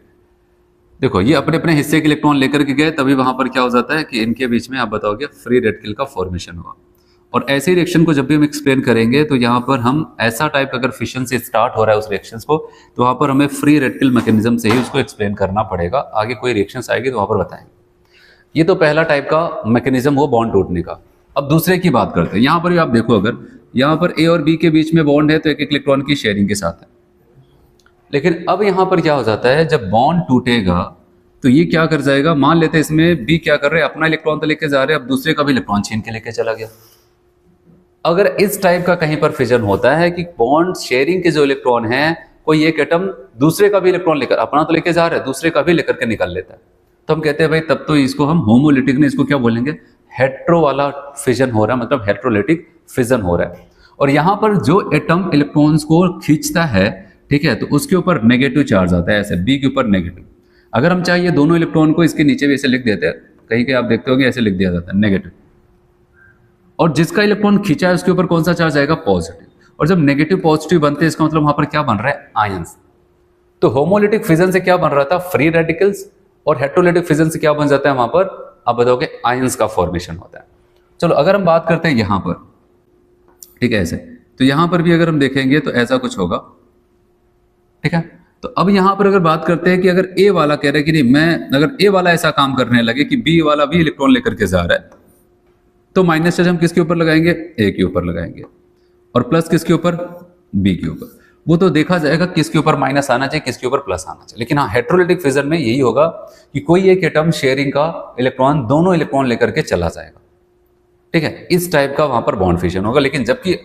देखो ये अपने अपने हिस्से के इलेक्ट्रॉन लेकर के गए, तभी वहां पर क्या हो जाता है कि इनके बीच में आप बताओगे फ्री रेडिकल का फॉर्मेशन हुआ। और ऐसे रिएक्शन को जब भी हम एक्सप्लेन करेंगे तो यहाँ पर हम ऐसा टाइप अगर फिशन से स्टार्ट हो रहा है उस रिएक्शन को, तो वहां पर हमें फ्री रेडिकल मैकेनिज्म से ही उसको एक्सप्लेन करना पड़ेगा। आगे कोई रिएक्शन आएगी तो वहां पर बताएंगे। ये तो पहला टाइप का मैकेनिज्म हो बॉन्ड टूटने का। अब दूसरे की बात करते हैं। यहाँ पर भी आप देखो, अगर यहाँ पर ए और बी के बीच में बॉन्ड है तो एक एक इलेक्ट्रॉन की शेयरिंग के साथ है। लेकिन अब यहाँ पर क्या हो जाता है, जब बॉन्ड टूटेगा तो ये क्या कर जाएगा, मान लेते हैं इसमें बी क्या कर रहे हैं, अपना इलेक्ट्रॉन तो लेके जा रहे हैं, अब दूसरे का भी इलेक्ट्रॉन छीन के लेके चला गया। अगर इस टाइप का कहीं पर फिजन होता है कि बॉन्ड शेयरिंग के जो इलेक्ट्रॉन है, कोई एक एटम दूसरे का भी इलेक्ट्रॉन लेकर, अपना तो लेके जा रहा है, दूसरे का भी लेकर के निकल लेता है, तो हम कहते हैं भाई तब तो इसको हम होमोलिटिक ने इसको क्या बोलेंगे, हेट्रो वाला फिजन हो रहा है, मतलब हेट्रोलिटिक फिजन हो रहा है। और यहां पर जो एटम इलेक्ट्रॉन्स को खींचता है, ठीक है, तो उसके ऊपर नेगेटिव चार्ज आता है, ऐसे बी के ऊपर नेगेटिव। अगर हम चाहिए दोनों इलेक्ट्रॉन को इसके नीचे भी ऐसे लिख देते हैं, कहीं कहीं आप देखते होंगे ऐसे लिख दिया जाता है नेगेटिव। और जिसका इलेक्ट्रॉन खींचा है उसके ऊपर कौन सा चार्ज आएगा, पॉजिटिव। और जब नेगेटिव पॉजिटिव बनते हैं इसका मतलब वहां पर क्या बन रहा है, आयंस। तो होमोलिटिक फिजन से क्या बन रहा था, फ्री रेडिकल्स, और हेट्रोलिटिक फिजन से क्या बन जाता है वहां पर, आप बताओगे आयंस का फॉर्मेशन होता है। चलो अगर हम बात करते हैं यहां पर, ठीक है, ऐसे, तो यहां पर भी अगर हम देखेंगे तो ऐसा कुछ होगा, ठीक है। तो अब यहां पर अगर बात करते हैं कि अगर ए वाला कह रहा है कि नहीं, मैं अगर ए वाला ऐसा काम करने लगे कि बी वाला भी इलेक्ट्रॉन लेकर के जा रहा है, तो माइनस चार्ज हम किसके ऊपर लगाएंगे, ए के ऊपर लगाएंगे, और प्लस किसके ऊपर, बी के ऊपर। वो तो देखा जाएगा किसके ऊपर माइनस आना चाहिए, किसके ऊपर प्लस आना चाहिए। लेकिन हाँ, हेट्रोलिटिक फिजन में यही होगा कि कोई एक एटम शेयरिंग का इलेक्ट्रॉन दोनों इलेक्ट्रॉन लेकर के चला जाएगा, ठीक है। इस टाइप का वहां पर बॉन्ड फिजन होगा। लेकिन जबकि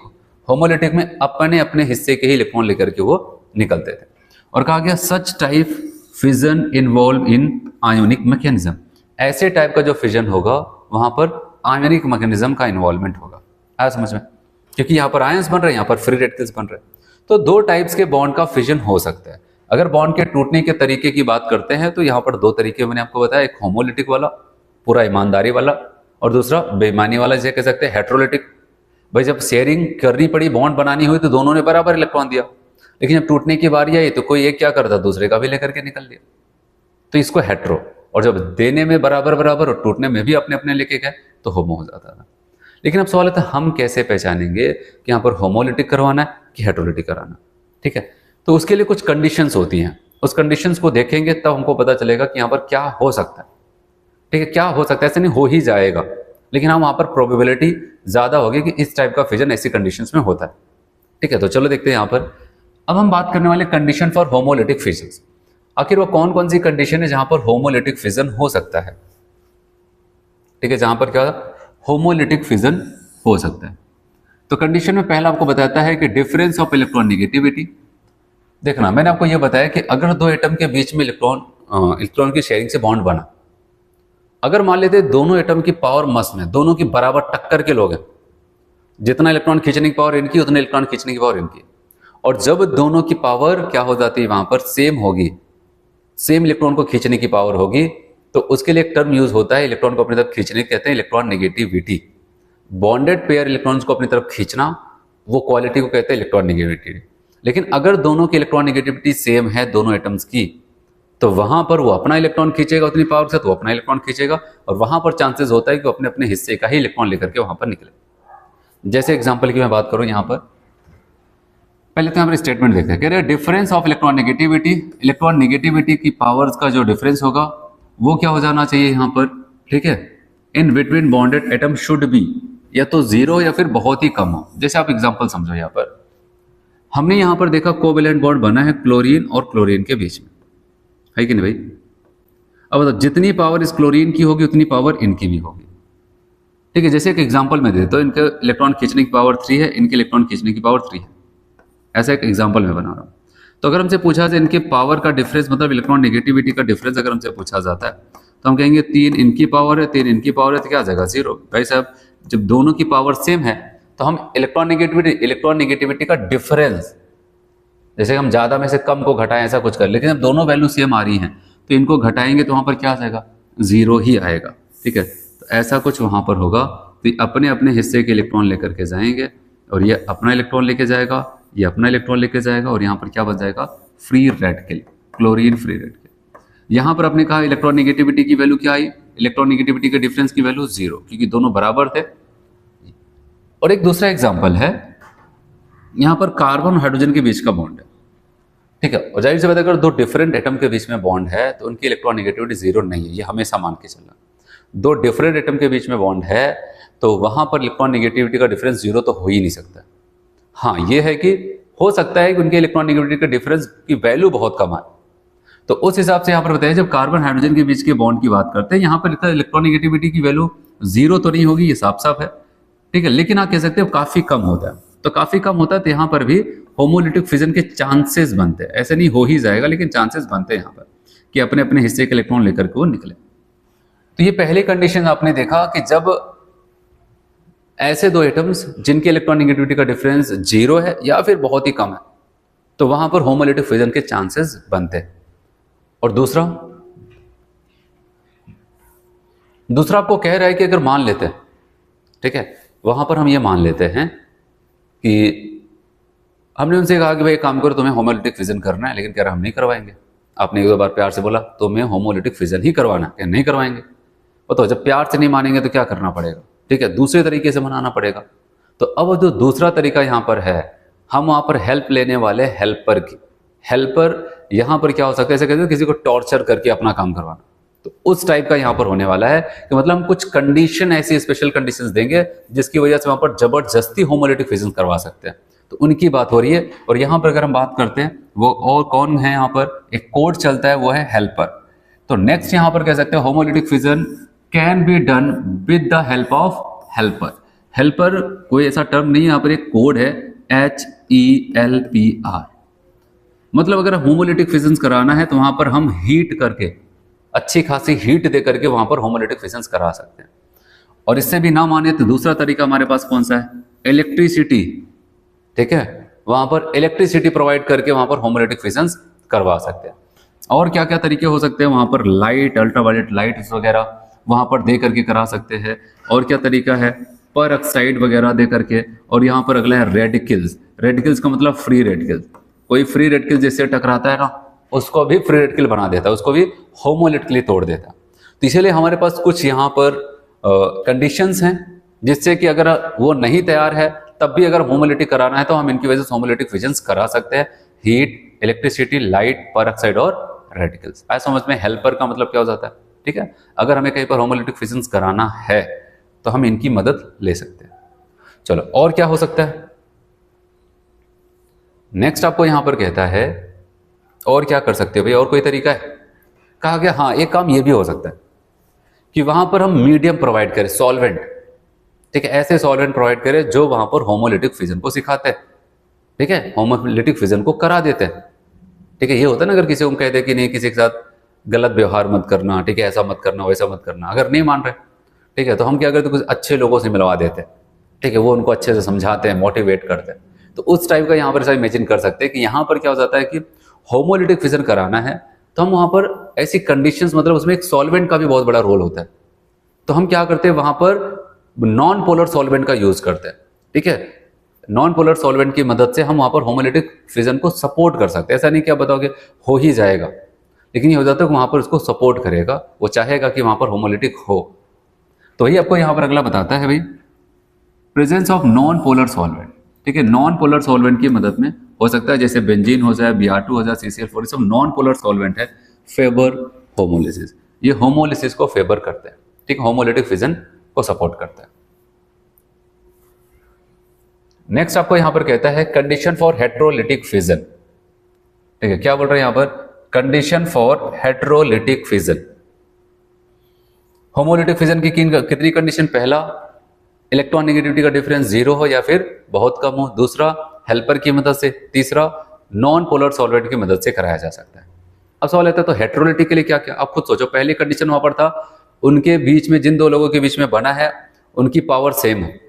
होमोलिटिक में अपने अपने हिस्से के ही इलेक्ट्रॉन लेकर के वो निकलते थे। और कहा गया such type fission involve in ionic mechanism, ऐसे टाइप का जो फिजन होगा वहां पर आयोनिक मैकेनिज्म का इन्वॉल्वमेंट होगा। आया समझ में, क्योंकि यहाँ पर आयंस बन रहे हैं, यहाँ पर फ्री रेडिकल्स बन रहे हैं। तो दो टाइप्स के बॉन्ड का फिजन हो सकता है। अगर बॉन्ड के टूटने के तरीके की बात करते हैं तो यहाँ पर दो तरीके मैंने आपको बताया, एक होमोलिटिक वाला पूरा ईमानदारी वाला, और दूसरा बेईमानी वाला, जिसे कह सकते हैं हेट्रोलिटिक। भाई जब शेयरिंग करनी पड़ी, बॉन्ड बनानी हुई, तो दोनों ने बराबर इलेक्ट्रॉन दिया। लेकिन जब टूटने की बारी आई तो कोई एक क्या करता, दूसरे का भी लेकर के निकल लिया, तो इसको हेट्रो। और जब देने में बराबर बराबर और टूटने में भी अपने अपने लेके गए तो होमो हो जाता था। लेकिन अब सवाल है, हम कैसे पहचानेंगे कि यहाँ पर होमोलिटिक करवाना है कि हेट्रोलिटिक कराना, ठीक है। तो उसके लिए कुछ कंडीशंस होती हैं, उस कंडीशंस को देखेंगे तब हमको पता चलेगा कि यहाँ पर क्या हो सकता है, ठीक है। क्या हो सकता है, ऐसे नहीं हो ही जाएगा, लेकिन हाँ वहाँ पर प्रोबेबिलिटी ज़्यादा होगी कि इस टाइप का फिजन ऐसी कंडीशंस में होता है, ठीक है। तो चलो देखते हैं यहाँ पर। अब हम बात करने वाले कंडीशन फॉर होमोलिटिक फिजन। आखिर वो कौन कौन सी कंडीशन है जहां पर होमोलिटिक फिजन हो सकता है, ठीक है, जहां पर क्या होमोलिटिक फिजन हो सकता है। तो कंडीशन में पहला आपको बताता है कि डिफरेंस ऑफ इलेक्ट्रॉन नेगेटिविटी। देखना, मैंने आपको यह बताया कि अगर दो एटम के बीच में इलेक्ट्रॉन की शेयरिंग से बॉन्ड बना, अगर मान लेते दोनों एटम की पावर मस में, दोनों की बराबर टक्कर के लोग हैं, जितना इलेक्ट्रॉन खींचने की पावर इनकी उतना इलेक्ट्रॉन खींचने की पावर इनकी, और जब दोनों की पावर क्या हो जाती है वहां पर सेम होगी, सेम इलेक्ट्रॉन को खींचने की पावर होगी, तो उसके लिए एक टर्म यूज होता है इलेक्ट्रॉन को अपनी तरफ खींचने, कहते हैं electron negativity. Bonded pair electrons को अपनी तरफ खींचना, वो क्वालिटी को कहते हैं इलेक्ट्रॉन नेगेटिविटी। लेकिन अगर दोनों की इलेक्ट्रॉन नेगेटिविटी सेम है दोनों एटम्स की, तो वहां पर वो अपना इलेक्ट्रॉन खींचेगा उतनी पावर से, तो वो अपना इलेक्ट्रॉन खींचेगा, और वहां पर चांसेस होता है कि वो अपने अपने हिस्से का ही इलेक्ट्रॉन लेकर के वहां पर निकले। जैसे एग्जाम्पल की मैं बात करूं, यहां पर पहले तो यहाँ पर स्टेटमेंट देखते हैं, कह रहे हैं difference of electron negativity, electron negativity की पावर्स का जो डिफरेंस होगा वो क्या हो जाना चाहिए यहाँ पर, ठीक है, in between bonded atom should B या तो जीरो या फिर बहुत ही कम हो। जैसे आप एग्जांपल समझो, यहाँ पर हमने यहाँ पर देखा कोवेलेंट बॉन्ड बना है क्लोरीन और क्लोरीन के बीच में, है कि नहीं भाई। अब बताओ, जितनी पावर इस क्लोरीन की होगी उतनी पावर इनकी भी होगी, ठीक है। जैसे एक एग्जाम्पल में दे तो इनके इलेक्ट्रॉन खींचने की पावर 3 है, इनके इलेक्ट्रॉन खींचने की पावर 3 है, ऐसा एक एग्जाम्पल मैं बना रहा हूँ। तो अगर हमसे पूछा जाए इनके पावर का डिफरेंस, मतलब इलेक्ट्रॉन नेगेटिविटी का डिफरेंस अगर हमसे पूछा जाता है, तो हम कहेंगे 3 इनकी पावर है 3 इनकी पावर है, तो क्या आ जाएगा 0। भाई साहब जब दोनों की पावर सेम है तो हम इलेक्ट्रॉन नेगेटिविटी का डिफरेंस, जैसे हम ज्यादा में से कम को घटाएं ऐसा कुछ कर, लेकिन जब दोनों वैल्यू सेम आ रही हैं तो इनको घटाएंगे तो वहां पर क्या आ जाएगा, 0 ही आएगा। ठीक है, तो ऐसा कुछ वहां पर होगा। तो अपने अपने हिस्से के इलेक्ट्रॉन लेकर के जाएंगे और ये अपना इलेक्ट्रॉन लेके जाएगा, ये अपना इलेक्ट्रॉन लेके जाएगा और यहाँ पर क्या बन जाएगा, free radical, chlorine free radical. यहाँ पर आपने कहा इलेक्ट्रॉन नेगेटिविटी की वैल्यू क्या आई, इलेक्ट्रॉन नेगेटिविटी के डिफरेंस की वैल्यू 0, क्योंकि दोनों बराबर थे। और एक दूसरा एग्जाम्पल है, यहाँ पर कार्बन और हाइड्रोजन के बीच का बॉन्ड है। ठीक है, और जाहिर सी बात है अगर दो डिफरेंट एटम के बीच में बॉन्ड है तो उनकी इलेक्ट्रॉन नेगेटिविटी 0 नहीं है, ये हमेशा मान के चलना। दो डिफरेंट एटम के बीच में बॉन्ड है तो वहां पर इलेक्ट्रॉन नेगेटिविटी का डिफरेंस 0 तो हो ही नहीं सकता। हाँ, ये है कि हो सकता है कि उनके इलेक्ट्रॉन नेगेटिविटी का डिफरेंस की वैल्यू बहुत कम आए, तो उस हिसाब से यहाँ पर बताया जब कार्बन हाइड्रोजन के बीच के बॉन्ड की बात करते हैं यहाँ पर इलेक्ट्रॉन नेगेटिविटी की वैल्यू 0 तो नहीं होगी, ये साफ साफ है। ठीक है, लेकिन आप कह सकते हो काफी कम होता है, तो काफी कम होता है तो यहाँ पर भी होमोलिटिक फिजन के चांसेस बनते हैं। ऐसे नहीं हो ही जाएगा, लेकिन चांसेस बनते हैं यहाँ पर कि अपने अपने हिस्से के इलेक्ट्रॉन लेकर के वो निकले। तो ये पहली कंडीशन आपने देखा कि जब ऐसे दो एटम्स जिनके इलेक्ट्रॉन नेगेटिविटी का डिफरेंस 0 है या फिर बहुत ही कम है तो वहां पर होमोलिटिक फिजन के चांसेस बनते हैं। और दूसरा आपको कह रहा है कि अगर मान लेते हैं, ठीक है, वहां पर हम ये मान लेते हैं कि हमने उनसे कहा कि भाई एक काम करो, तुम्हें होमोलिटिक फिजन करना है, लेकिन कह रहा हम नहीं करवाएंगे। आपने एक दो बार प्यार से बोला तुम्हें होमोलिटिक फिजन ही करवाना है, नहीं करवाएंगे। तो जब प्यार से नहीं मानेंगे तो क्या करना पड़ेगा, ठीक है, दूसरे तरीके से मनाना पड़ेगा। तो अब जो दूसरा तरीका यहां पर है, हम वहां पर हेल्प लेने वाले हेल्पर की। हेल्पर यहां पर क्या हो सकता है, ऐसे कहते हैं किसी को टॉर्चर करके अपना काम करवाना, तो उस टाइप का यहां पर होने वाला है कि मतलब हम कुछ कंडीशन, ऐसी स्पेशल कंडीशंस देंगे जिसकी वजह से वहां पर जबरदस्ती होमोलिटिक फिजन करवा सकते हैं। तो उनकी बात हो रही है। और यहां पर अगर हम बात करते हैं वो और कौन है, यहां पर एक कोड चलता है, वो है हेल्पर। तो नेक्स्ट यहां पर कह सकते हैं homolytic fission can be done with the help of helper. Helper कोई ऐसा टर्म नहीं है, यहां पर एक कोड है HELPR। मतलब अगर होमोलिटिक फिजन कराना है तो वहां पर हम हीट करके, अच्छी खासी हीट दे करके वहां पर होमोलिटिक फिजन करा सकते हैं। और इससे भी ना माने तो दूसरा तरीका हमारे पास कौन सा है, इलेक्ट्रिसिटी। ठीक है, वहां पर इलेक्ट्रिसिटी प्रोवाइड करके वहां पर होमोलिटिक फिजन करवा सकते हैं। और क्या क्या तरीके हो सकते हैं, वहां पर लाइट, अल्ट्रावायलेट लाइट वगैरह वहां पर दे करके करा सकते हैं। और क्या तरीका है, पर ऑक्साइड वगैरह दे करके। और यहाँ पर अगला है रेडिकल्स। रेडिकल्स का मतलब फ्री रेडिकल्स। कोई फ्री रेडिकल जिससे टकराता है ना, उसको भी फ्री रेडिकल बना देता है, उसको भी होमोलिटिकली तोड़ देता है। तो इसलिए हमारे पास कुछ यहाँ पर कंडीशंस हैं जिससे कि अगर वो नहीं तैयार है तब भी अगर होमोलिटिक कराना है तो हम इनकी वजह से होमोलिटिक फिजन करा सकते हैं। हीट, इलेक्ट्रिसिटी, लाइट, पर ऑक्साइड और रेडिकल्स। आए समझ में, हेल्पर का मतलब क्या हो जाता है। ठीक है, अगर हमें कहीं पर होमोलिटिक फिजन कराना है तो हम इनकी मदद ले सकते हैं। चलो, और क्या हो सकता है, नेक्स्ट आपको यहां पर कहता है और क्या कर सकते हो भाई, और कोई तरीका है। कहा गया हाँ, एक काम ये भी हो सकता है कि वहां पर हम मीडियम प्रोवाइड करें, सॉल्वेंट। ठीक है, ऐसे सॉल्वेंट प्रोवाइड करें जो वहां पर होमोलिटिक फिजन को सिखाते हैं। ठीक है, होमोलिटिक फिजन को करा देते हैं। ठीक है, ये होता है ना, अगर किसी को कह दे कि नहीं किसी के साथ गलत व्यवहार मत करना, ठीक है, ऐसा मत करना, वैसा मत करना, अगर नहीं मान रहे, ठीक है, तो हम क्या करते हैं, कुछ अच्छे लोगों से मिलवा देते हैं। ठीक है, वो उनको अच्छे से समझाते हैं, मोटिवेट करते हैं। तो उस टाइप का यहाँ पर ऐसा इमेजिन कर सकते हैं कि यहाँ पर क्या हो जाता है कि होमोलिटिक फिजन कराना है तो हम वहाँ पर ऐसी कंडीशंस, मतलब उसमें एक सॉल्वेंट का भी बहुत बड़ा रोल होता है। तो हम क्या करते हैं, वहाँ पर नॉन पोलर सॉल्वेंट का यूज करते हैं। ठीक है, नॉन पोलर सॉल्वेंट की मदद से हम वहाँ पर होमोलिटिक फिजन को सपोर्ट कर सकते हैं। ऐसा नहीं कि आप बताओगे हो ही जाएगा, लेकिन ये हो जाता है कि वहाँ पर उसको सपोर्ट करेगा, वो चाहेगा कि वहाँ पर होमोलिटिक हो। तो वही आपको यहाँ पर अगला बताता है भाई, presence of non polar solvent. ठीक है, नॉन पोलर सॉल्वेंट की मदद में हो सकता है, जैसे बेंजीन हो जाए, Br2 हो जाए, CCl4, सब नॉन पोलर सॉल्वेंट है। फेवर होमोलिसिस, ये होमोलिसिस को फेवर करते हैं। ठीक, होमोलिटिक फिजन को सपोर्ट करता है। नेक्स्ट आपको यहां पर कहता है कंडीशन फॉर हेट्रोलिटिक फिजन। ठीक है, क्या बोल रहे हैं यहां पर, condition for heterolytic fission. Homolytic fission की कितनी कंडीशन, पहला इलेक्ट्रॉन नेगेटिविटी का डिफरेंस 0 हो या फिर बहुत कम हो, दूसरा हेल्पर की मदद से, तीसरा नॉन पोलर सॉल्वेंट की मदद से कराया जा सकता है। अब सवाल आता है तो हेट्रोलिटिक के लिए क्या क्या, आप खुद सोचो। पहली कंडीशन वहां पर था उनके बीच में, जिन दो लोगों के बीच में बना है उनकी पावर सेम है,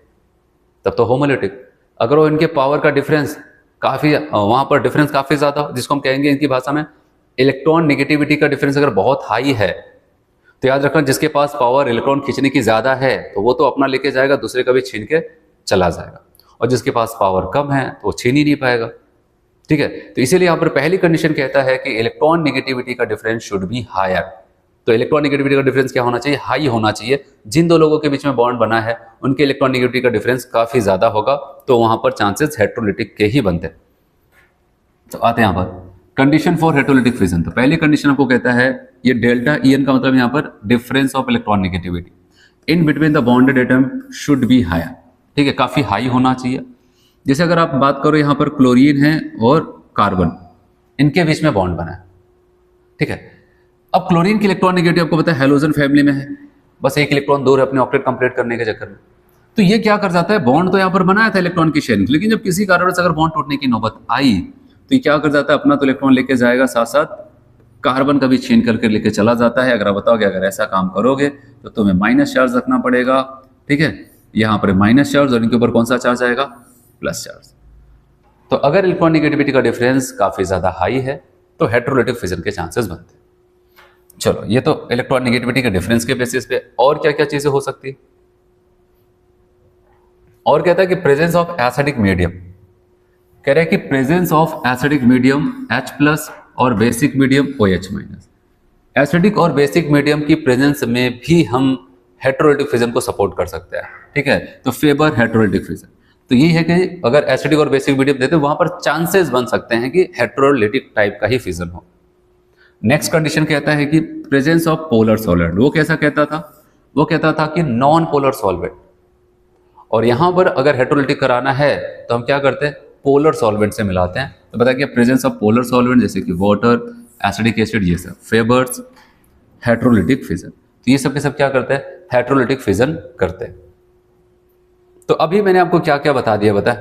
तब तो होमोलिटिक। अगर वो इनके पावर का डिफरेंस काफ़ी, वहाँ पर डिफरेंस काफ़ी ज़्यादा, जिसको हम कहेंगे इनकी भाषा में इलेक्ट्रॉन नेगेटिविटी का डिफरेंस अगर बहुत हाई है, तो याद रखना जिसके पास पावर इलेक्ट्रॉन खींचने की ज़्यादा है तो वो तो अपना लेके जाएगा, दूसरे का भी छीन के चला जाएगा, और जिसके पास पावर कम है तो वो छीन ही नहीं पाएगा। ठीक है, तो इसीलिए यहाँ पर पहली कंडीशन कहता है कि इलेक्ट्रॉन नेगेटिविटी का डिफरेंस शुड बी हायर। तो इलेक्ट्रॉन नेगेटिविटी का डिफरेंस क्या होना चाहिए? हाई होना चाहिए। जिन दो लोगों के बीच में बॉन्ड बना है उनके इलेक्ट्रॉन नेगेटिविटी का डिफरेंस काफ़ी ज़्यादा होगा, तो वहाँ पर चांसेस हेटेरोलिटिक के ही बनते हैं। तो आते हैं यहाँ पर कंडीशन फॉर हेटेरोलिटिक फिजन। तो पहली कंडीशन आपको कहता है, ये डेल्टा EN का मतलब यहाँ पर difference of electronegativity in between the bonded atom should be higher. ठीक है, काफ़ी हाई होना चाहिए। जैसे अगर आप बात करो यहाँ पर क्लोरीन है और कार्बन, इनके बीच में बॉन्ड बना है। ठीक है, अब क्लोरीन की इलेक्ट्रॉन नेगेटिविटी आपको पता है हैलोजन फैमिली में है, बस एक इलेक्ट्रॉन दूर है अपने ऑक्टेट कंप्लीट करने के चक्कर में। तो ये क्या कर जाता है, बॉन्ड तो यहाँ पर बनाया था इलेक्ट्रॉन की शेयरिंग, लेकिन जब किसी कारण से अगर बॉन्ड टूटने की नौबत आई तो ये क्या कर जाता है, अपना तो इलेक्ट्रॉन लेके जाएगा, साथ साथ कार्बन का भी छीन करके लेके चला जाता है। अगर आप बताओगे अगर ऐसा काम करोगे तो तुम्हें माइनस चार्ज रखना पड़ेगा। ठीक है, यहाँ पर माइनस चार्ज और इनके ऊपर कौन सा चार्ज आएगा, प्लस चार्ज। तो अगर इलेक्ट्रॉन नेगेटिविटी का डिफरेंस काफी ज्यादा हाई है तो हेटेरोलिटिक फिजन के चांसेस बनते हैं। चलो, ये तो इलेक्ट्रॉन नेगेटिविटी के डिफरेंस के बेसिस पे और क्या क्या चीजें हो सकती है। और कहता है कि प्रेजेंस ऑफ एसिडिक मीडियम, कह रहे हैं कि presence of acidic medium H+ और बेसिक मीडियम OH-। एसिडिक और बेसिक मीडियम की प्रेजेंस में भी हम हेटेरोलिटिक फिजन को सपोर्ट कर सकते हैं। ठीक है, तो फेवर हेटेरोलिटिक फिजन। तो यही है कि अगर एसिडिक और बेसिक मीडियम देते हैं वहां पर चांसेस बन सकते हैं कि हेटेरोलिटिक टाइप का ही फिजन हो। नेक्स्ट कंडीशन कहता है कि प्रेजेंस ऑफ पोलर सॉलिड। वो कैसा कहता था, वो कहता था कि नॉन पोलर सॉल्वेंट। और यहां पर अगर हेटेरोलिटिक कराना है तो हम क्या करते हैं, पोलर सॉल्वेंट से मिलाते हैं। तो बताया कि प्रेजेंस ऑफ पोलर सॉल्वेंट जैसे कि वाटर, एसिडिक एसिड, ये सब फेवर्स हेटेरोलिटिक फिजन। तो ये सब के सब क्या करते हैं, हेटेरोलिटिक फिजन करते हैं। तो अभी मैंने आपको क्या क्या बता दिया, बता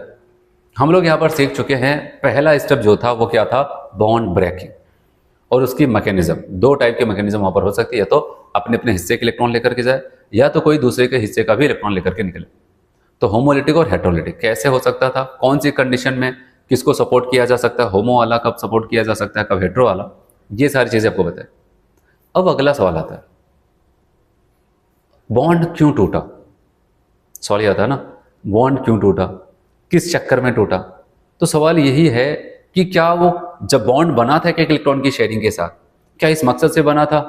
हम लोग यहाँ पर सीख चुके हैं। पहला स्टेप जो था वो क्या था, बॉन्ड ब्रेकिंग और उसकी मैकेनिज्म। दो टाइप के मैकेनिज्म वहां पर हो सकती है, या तो अपने अपने हिस्से के इलेक्ट्रॉन लेकर के जाए, या तो कोई दूसरे के हिस्से का भी इलेक्ट्रॉन लेकर के निकले। तो होमोलिटिक और हेटेरोलिटिक कैसे हो सकता था, कौन सी कंडीशन में किसको सपोर्ट किया जा सकता है, होमो वाला कब सपोर्ट किया जा सकता है, कब हेटेरो वाला, ये सारी चीजें आपको बताए। अब अगला सवाल आता है, बॉन्ड क्यों टूटा। सवाल ये आता है ना, बॉन्ड क्यों टूटा, किस चक्कर में टूटा। तो सवाल यही है कि क्या वो जब बॉन्ड बना था एक इलेक्ट्रॉन की शेयरिंग के साथ, क्या इस मकसद से बना था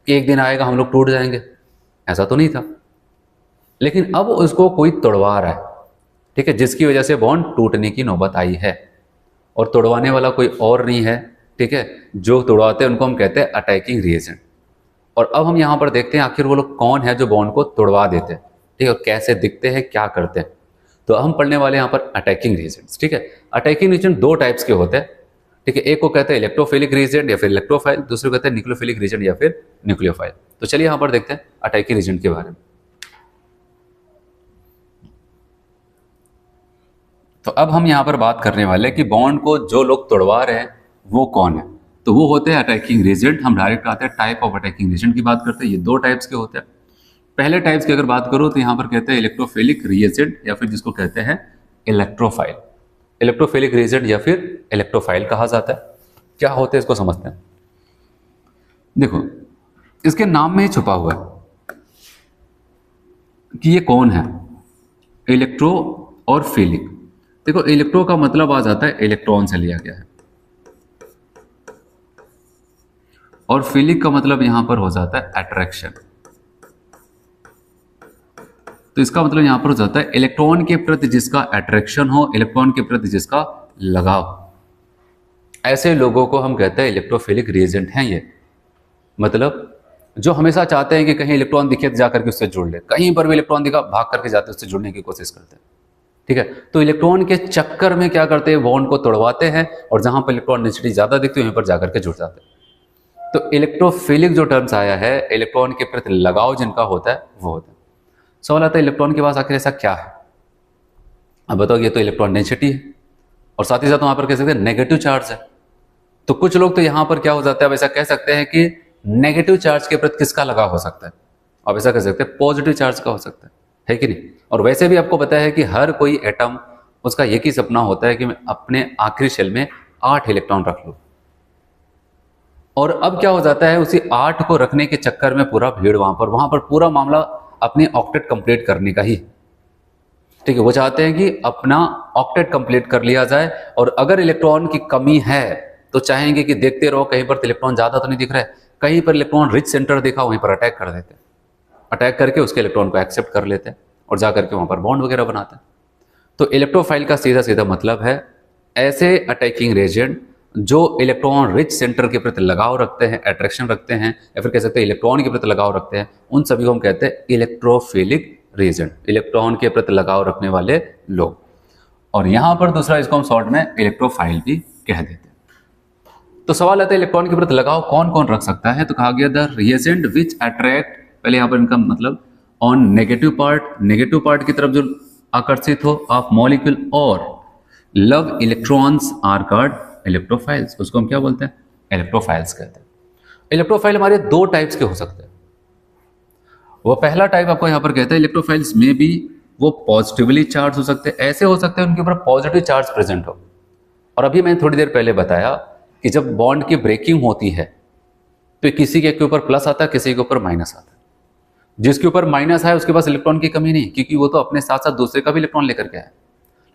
कि एक दिन आएगा हम लोग टूट जाएंगे, ऐसा तो नहीं था। लेकिन अब उसको कोई तोड़वा रहा है, ठीक है, जिसकी वजह से बॉन्ड टूटने की नौबत आई है। और तोड़वाने वाला कोई और नहीं है, ठीक है, जो तोड़वाते हैं उनको हम कहते हैं अटैकिंग रिएजेंट। और अब हम यहाँ पर देखते हैं आखिर वो लोग कौन है जो बॉन्ड को तोड़वा देते हैं, ठीक है, कैसे दिखते हैं, क्या करते हैं। तो हम पढ़ने वाले यहाँ पर अटैकिंग रिएजेंट्स। ठीक है, अटैकिंग रिएजेंट दो टाइप्स के होते हैं। ठीक है, एक को कहते हैं इलेक्ट्रोफिलिक रिएजेंट या फिर इलेक्ट्रोफाइल, दूसरे को कहते हैं न्यूक्लियोफिलिक रिएजेंट या फिर न्यूक्लियोफाइल। तो चलिए यहाँ पर देखते हैं अटैकिंग रिएजेंट के बारे में। तो अब हम यहाँ पर बात करने वाले हैं कि बॉन्ड को जो लोग तोड़वा रहे हैं वो कौन है। तो वो होते हैं अटैकिंग रिएजेंट। हम डायरेक्ट आते हैं टाइप ऑफ अटैकिंग रिएजेंट की बात करते हैं। ये दो टाइप्स के होते हैं। पहले टाइप्स की अगर बात करो तो यहाँ पर कहते हैं इलेक्ट्रोफिलिक रिएजेंट या फिर जिसको कहते हैं इलेक्ट्रोफाइल। इलेक्ट्रोफिलिक रिएजेंट या फिर इलेक्ट्रोफाइल कहा जाता है। क्या होते हैं इसको समझते हैं। देखो, इसके नाम में ही छुपा हुआ है कि ये कौन है, इलेक्ट्रो और फिलिक। देखो, इलेक्ट्रो का मतलब आ जाता है इलेक्ट्रॉन से लिया गया है, और फिलिक का मतलब यहां पर हो जाता है अट्रैक्शन। तो इसका मतलब यहां पर हो जाता है इलेक्ट्रॉन के प्रति जिसका अट्रैक्शन हो, इलेक्ट्रॉन के प्रति जिसका लगाव। ऐसे लोगों को हम कहते हैं इलेक्ट्रोफिलिक रिएजेंट हैं ये। मतलब जो हमेशा चाहते हैं कि कहीं इलेक्ट्रॉन दिखे तो जाकर के उससे जुड़ ले, कहीं पर भी इलेक्ट्रॉन दिखा भाग करके जाते हैं, उससे जुड़ने की कोशिश करते हैं। ठीक है, तो इलेक्ट्रॉन के चक्कर में क्या करते हैं, बॉन्ड को तोड़वाते हैं, और जहां पर इलेक्ट्रॉन डेंसिटी ज्यादा दिखती है वहीं पर जाकर के जुड़ जाते हैं। तो इलेक्ट्रोफिलिक जो टर्म्स आया है, इलेक्ट्रॉन के प्रति लगाव जिनका होता है वो होता है। सवाल आता है इलेक्ट्रॉन के पास आखिर ऐसा क्या है। अब बताओ, ये तो इलेक्ट्रॉन डेंसिटी है और साथ ही साथ वहां पर कह सकते हैं नेगेटिव चार्ज है। तो कुछ लोग तो यहां पर क्या हो जाता है, अब ऐसा कह सकते हैं कि नेगेटिव चार्ज के प्रति किसका लगाव हो सकता है। अब ऐसा कह सकते हैं पॉजिटिव चार्ज का हो सकता है। है कि नहीं। और वैसे भी आपको पता है कि हर कोई एटम उसका एक ही सपना होता है कि मैं अपने आखिरी शेल में 8 इलेक्ट्रॉन रख लूं। और अब क्या हो जाता है, उसी 8 को रखने के चक्कर में पूरा भीड़ वहां पर पूरा मामला अपने ऑक्टेट कंप्लीट करने का ही, ठीक है। वो चाहते हैं कि अपना ऑक्टेट कंप्लीट कर लिया जाए, और अगर इलेक्ट्रॉन की कमी है तो चाहेंगे कि देखते रहो कहीं पर इलेक्ट्रॉन ज्यादा तो नहीं दिख रहा है, कहीं पर इलेक्ट्रॉन रिच सेंटर दिखा वहीं पर अटैक कर देते हैं, अटैक करके उसके इलेक्ट्रॉन को एक्सेप्ट कर लेते हैं और जा करके वहां पर बॉन्ड वगैरह बनाते हैं। तो इलेक्ट्रोफाइल का सीधा सीधा मतलब है ऐसे अटैकिंग रेजेंट जो इलेक्ट्रॉन रिच सेंटर के प्रति लगाव रखते हैं, अट्रैक्शन रखते हैं, या फिर कह सकते हैं इलेक्ट्रॉन के प्रति लगाव रखते हैं, उन सभी को हम कहते हैं इलेक्ट्रोफिलिक रेजेंट, इलेक्ट्रॉन के प्रति लगाव रखने वाले लोग। और यहां पर दूसरा इसको हम शॉर्ट में इलेक्ट्रोफाइल भी कह देते हैं। तो सवाल आता है इलेक्ट्रॉन के प्रति लगाव कौन कौन रख सकता है, तो कहा गया द रिएजेंट विच अट्रैक्ट, पहले यहां पर इनका मतलब ऑन नेगेटिव पार्ट की तरफ जो आकर्षित हो ऑफ मॉलिक्यूल और love electrons are called electrophiles, उसको हम क्या बोलते हैं, इलेक्ट्रोफाइल्स कहते हैं। इलेक्ट्रोफाइल हमारे दो टाइप्स के हो सकते हैं। वो पहला टाइप आपको यहां पर कहता है इलेक्ट्रोफाइल्स में भी वो पॉजिटिवली चार्ज हो सकते हैं, ऐसे हो सकते हैं उनके ऊपर पॉजिटिव चार्ज प्रेजेंट हो। और अभी मैंने थोड़ी देर पहले बताया कि जब बॉन्ड की ब्रेकिंग होती है तो किसी के ऊपर प्लस आता है, किसी के ऊपर माइनस आता है। जिसके ऊपर माइनस है उसके पास इलेक्ट्रॉन की कमी नहीं, क्योंकि वो तो अपने साथ साथ दूसरे का भी इलेक्ट्रॉन लेकर के आया।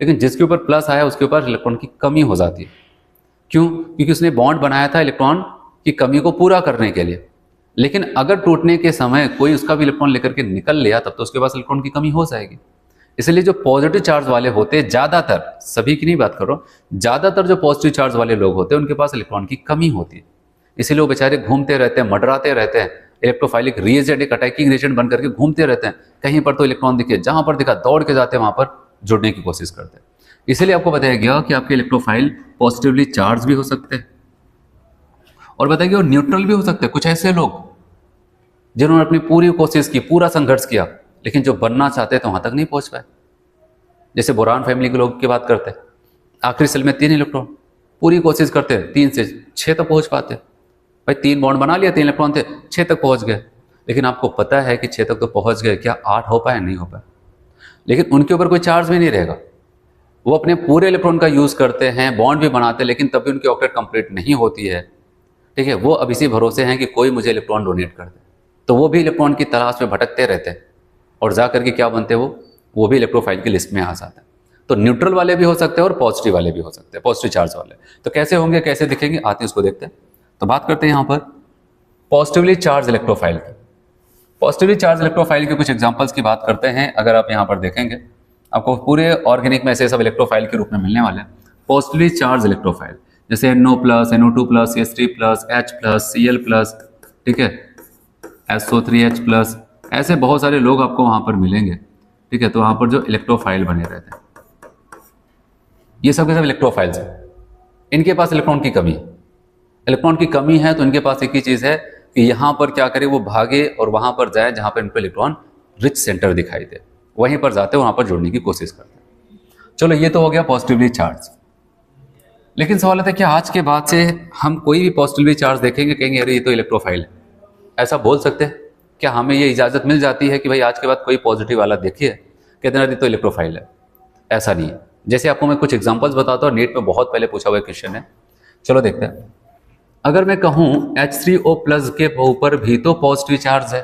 लेकिन जिसके ऊपर प्लस आया उसके ऊपर इलेक्ट्रॉन की कमी हो जाती है। क्यों? क्योंकि उसने बॉन्ड बनाया था इलेक्ट्रॉन की कमी को पूरा करने के लिए। लेकिन अगर टूटने के समय कोई उसका भी इलेक्ट्रॉन लेकर के निकल लिया तब तो उसके पास इलेक्ट्रॉन की कमी हो जाएगी। इसलिए जो पॉजिटिव चार्ज वाले होते हैं, ज्यादातर, सभी की नहीं बात कर रहा हूं, ज्यादातर जो पॉजिटिव चार्ज वाले लोग होते हैं उनके पास इलेक्ट्रॉन की कमी होती है। इसीलिए वो बेचारे घूमते रहते हैं, मंडराते रहते हैं, इलेक्ट्रोफाइलिक रिएजेंट, एक अटैकिंग रिएजेंट बन करके घूमते रहते हैं। कहीं पर तो इलेक्ट्रॉन दिखे, जहां पर दिखा दौड़ के जाते हैं, वहां पर जुड़ने की कोशिश करते हैं। इसलिए आपको बताया गया कि आपके इलेक्ट्रोफाइल पॉजिटिवली चार्ज भी हो सकते हैं और बताया गया न्यूट्रल भी हो सकते हैं। कुछ ऐसे लोग जिन्होंने अपनी पूरी कोशिश की, पूरा संघर्ष किया, लेकिन जो बनना चाहते थे वहां तक नहीं पहुंच पाए। जैसे बोरान फैमिली के लोग की बात करते हैं, आखिरी सेल में 3 इलेक्ट्रॉन, पूरी कोशिश करते हैं 3 से 6 तक पहुंच पाते। भाई 3 बॉन्ड बना लिया, 3 इलेक्ट्रॉन थे, 6 तक पहुंच गए। लेकिन आपको पता है कि 6 तक तो पहुंच गए, क्या 8 हो पाए? नहीं हो पाए। लेकिन उनके ऊपर कोई चार्ज भी नहीं रहेगा। वो अपने पूरे इलेक्ट्रॉन का यूज करते हैं, बॉन्ड भी बनाते हैं, लेकिन तब भी उनकी ऑक्टेट कंप्लीट नहीं होती है, ठीक है। वो अब इसी भरोसे हैं कि कोई मुझे इलेक्ट्रॉन डोनेट कर दे। तो वो भी इलेक्ट्रॉन की तलाश में भटकते रहते हैं और जा करके क्या बनते हैं, वो भी इलेक्ट्रोफाइल की लिस्ट में आ जाते हैं। तो न्यूट्रल वाले भी हो सकते हैं और पॉजिटिव वाले भी हो सकते हैं, पॉजिटिव चार्ज वाले। तो कैसे होंगे, कैसे दिखेंगे, आते हैं उसको देखते हैं। तो बात करते हैं यहाँ पर पॉजिटिवली चार्ज इलेक्ट्रोफाइल की। पॉजिटिवली चार्ज इलेक्ट्रोफाइल के कुछ एग्जांपल्स की बात करते हैं। अगर आप यहाँ पर देखेंगे आपको पूरे ऑर्गेनिक में ऐसे सब इलेक्ट्रोफाइल के रूप में मिलने वाले हैं। पॉजिटिवली चार्ज इलेक्ट्रोफाइल जैसे NO+, NO2+, H3+, H+, Cl+, ठीक है, SO3H+, ऐसे बहुत सारे लोग आपको वहां पर मिलेंगे, ठीक है। तो वहां पर जो इलेक्ट्रोफाइल बने रहते हैं, ये सब के सब इलेक्ट्रोफाइल्स हैं। इनके पास इलेक्ट्रॉन की कमी है। इलेक्ट्रॉन की कमी है तो इनके पास एक ही चीज है कि यहां पर क्या करे, वो भागे और वहां पर जाए जहां पर इनको इलेक्ट्रॉन रिच सेंटर दिखाई दे, वहीं पर जाते हैं, वहां पर जुड़ने की कोशिश करते हैं। चलो ये तो हो गया पॉजिटिवली चार्ज। लेकिन सवाल है कि आज के बाद से हम कोई भी पॉजिटिवली चार्ज देखेंगे कहेंगे अरे ये तो इलेक्ट्रोफाइल है, ऐसा बोल सकते हैं क्या? हमें ये इजाजत मिल जाती है कि भाई आज के बाद कोई पॉजिटिव वाला देखिए कहते हैं अरे तो इलेक्ट्रोफाइल है? ऐसा नहीं है। जैसे आपको मैं कुछ एग्जांपल्स बताता हूँ, नीट में बहुत पहले पूछा हुआ क्वेश्चन है। चलो देखते हैं। अगर मैं कहूं H3O+ के ऊपर भी तो पॉजिटिव चार्ज है,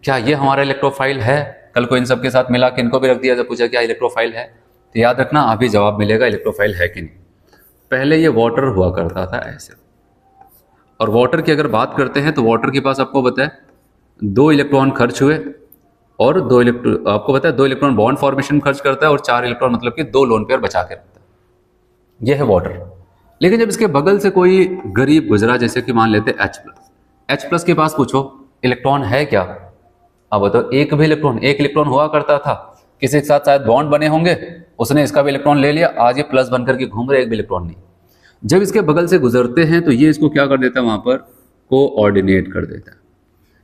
क्या ये हमारा इलेक्ट्रोफाइल है? कल को इन सब के साथ मिला के इनको भी रख दिया, जब पूछा क्या इलेक्ट्रोफाइल है, तो याद रखना अभी जवाब मिलेगा इलेक्ट्रोफाइल है कि नहीं। पहले ये वाटर हुआ करता था ऐसे, और वाटर की अगर बात करते हैं तो वाटर के पास आपको बताए 2 इलेक्ट्रॉन खर्च हुए और 2 इलेक्ट्रॉन, आपको पता है 2 इलेक्ट्रॉन बॉन्ड फॉर्मेशन खर्च करता है और 4 इलेक्ट्रॉन मतलब कि 2 लोन पेयर बचा के रखता है। यह है वाटर। लेकिन जब इसके बगल से कोई गरीब गुजरा, जैसे कि मान लेते H+ के पास पूछो इलेक्ट्रॉन है क्या, अब बताओ एक भी इलेक्ट्रॉन, एक इलेक्ट्रॉन हुआ करता था, किसी के साथ शायद बॉन्ड बने होंगे, उसने इसका भी इलेक्ट्रॉन ले लिया, आज ये प्लस बन करके घूम रहे, एक भी इलेक्ट्रॉन नहीं। जब इसके बगल से गुजरते हैं तो ये इसको क्या कर देता है, वहां पर कोऑर्डिनेट कर देता है।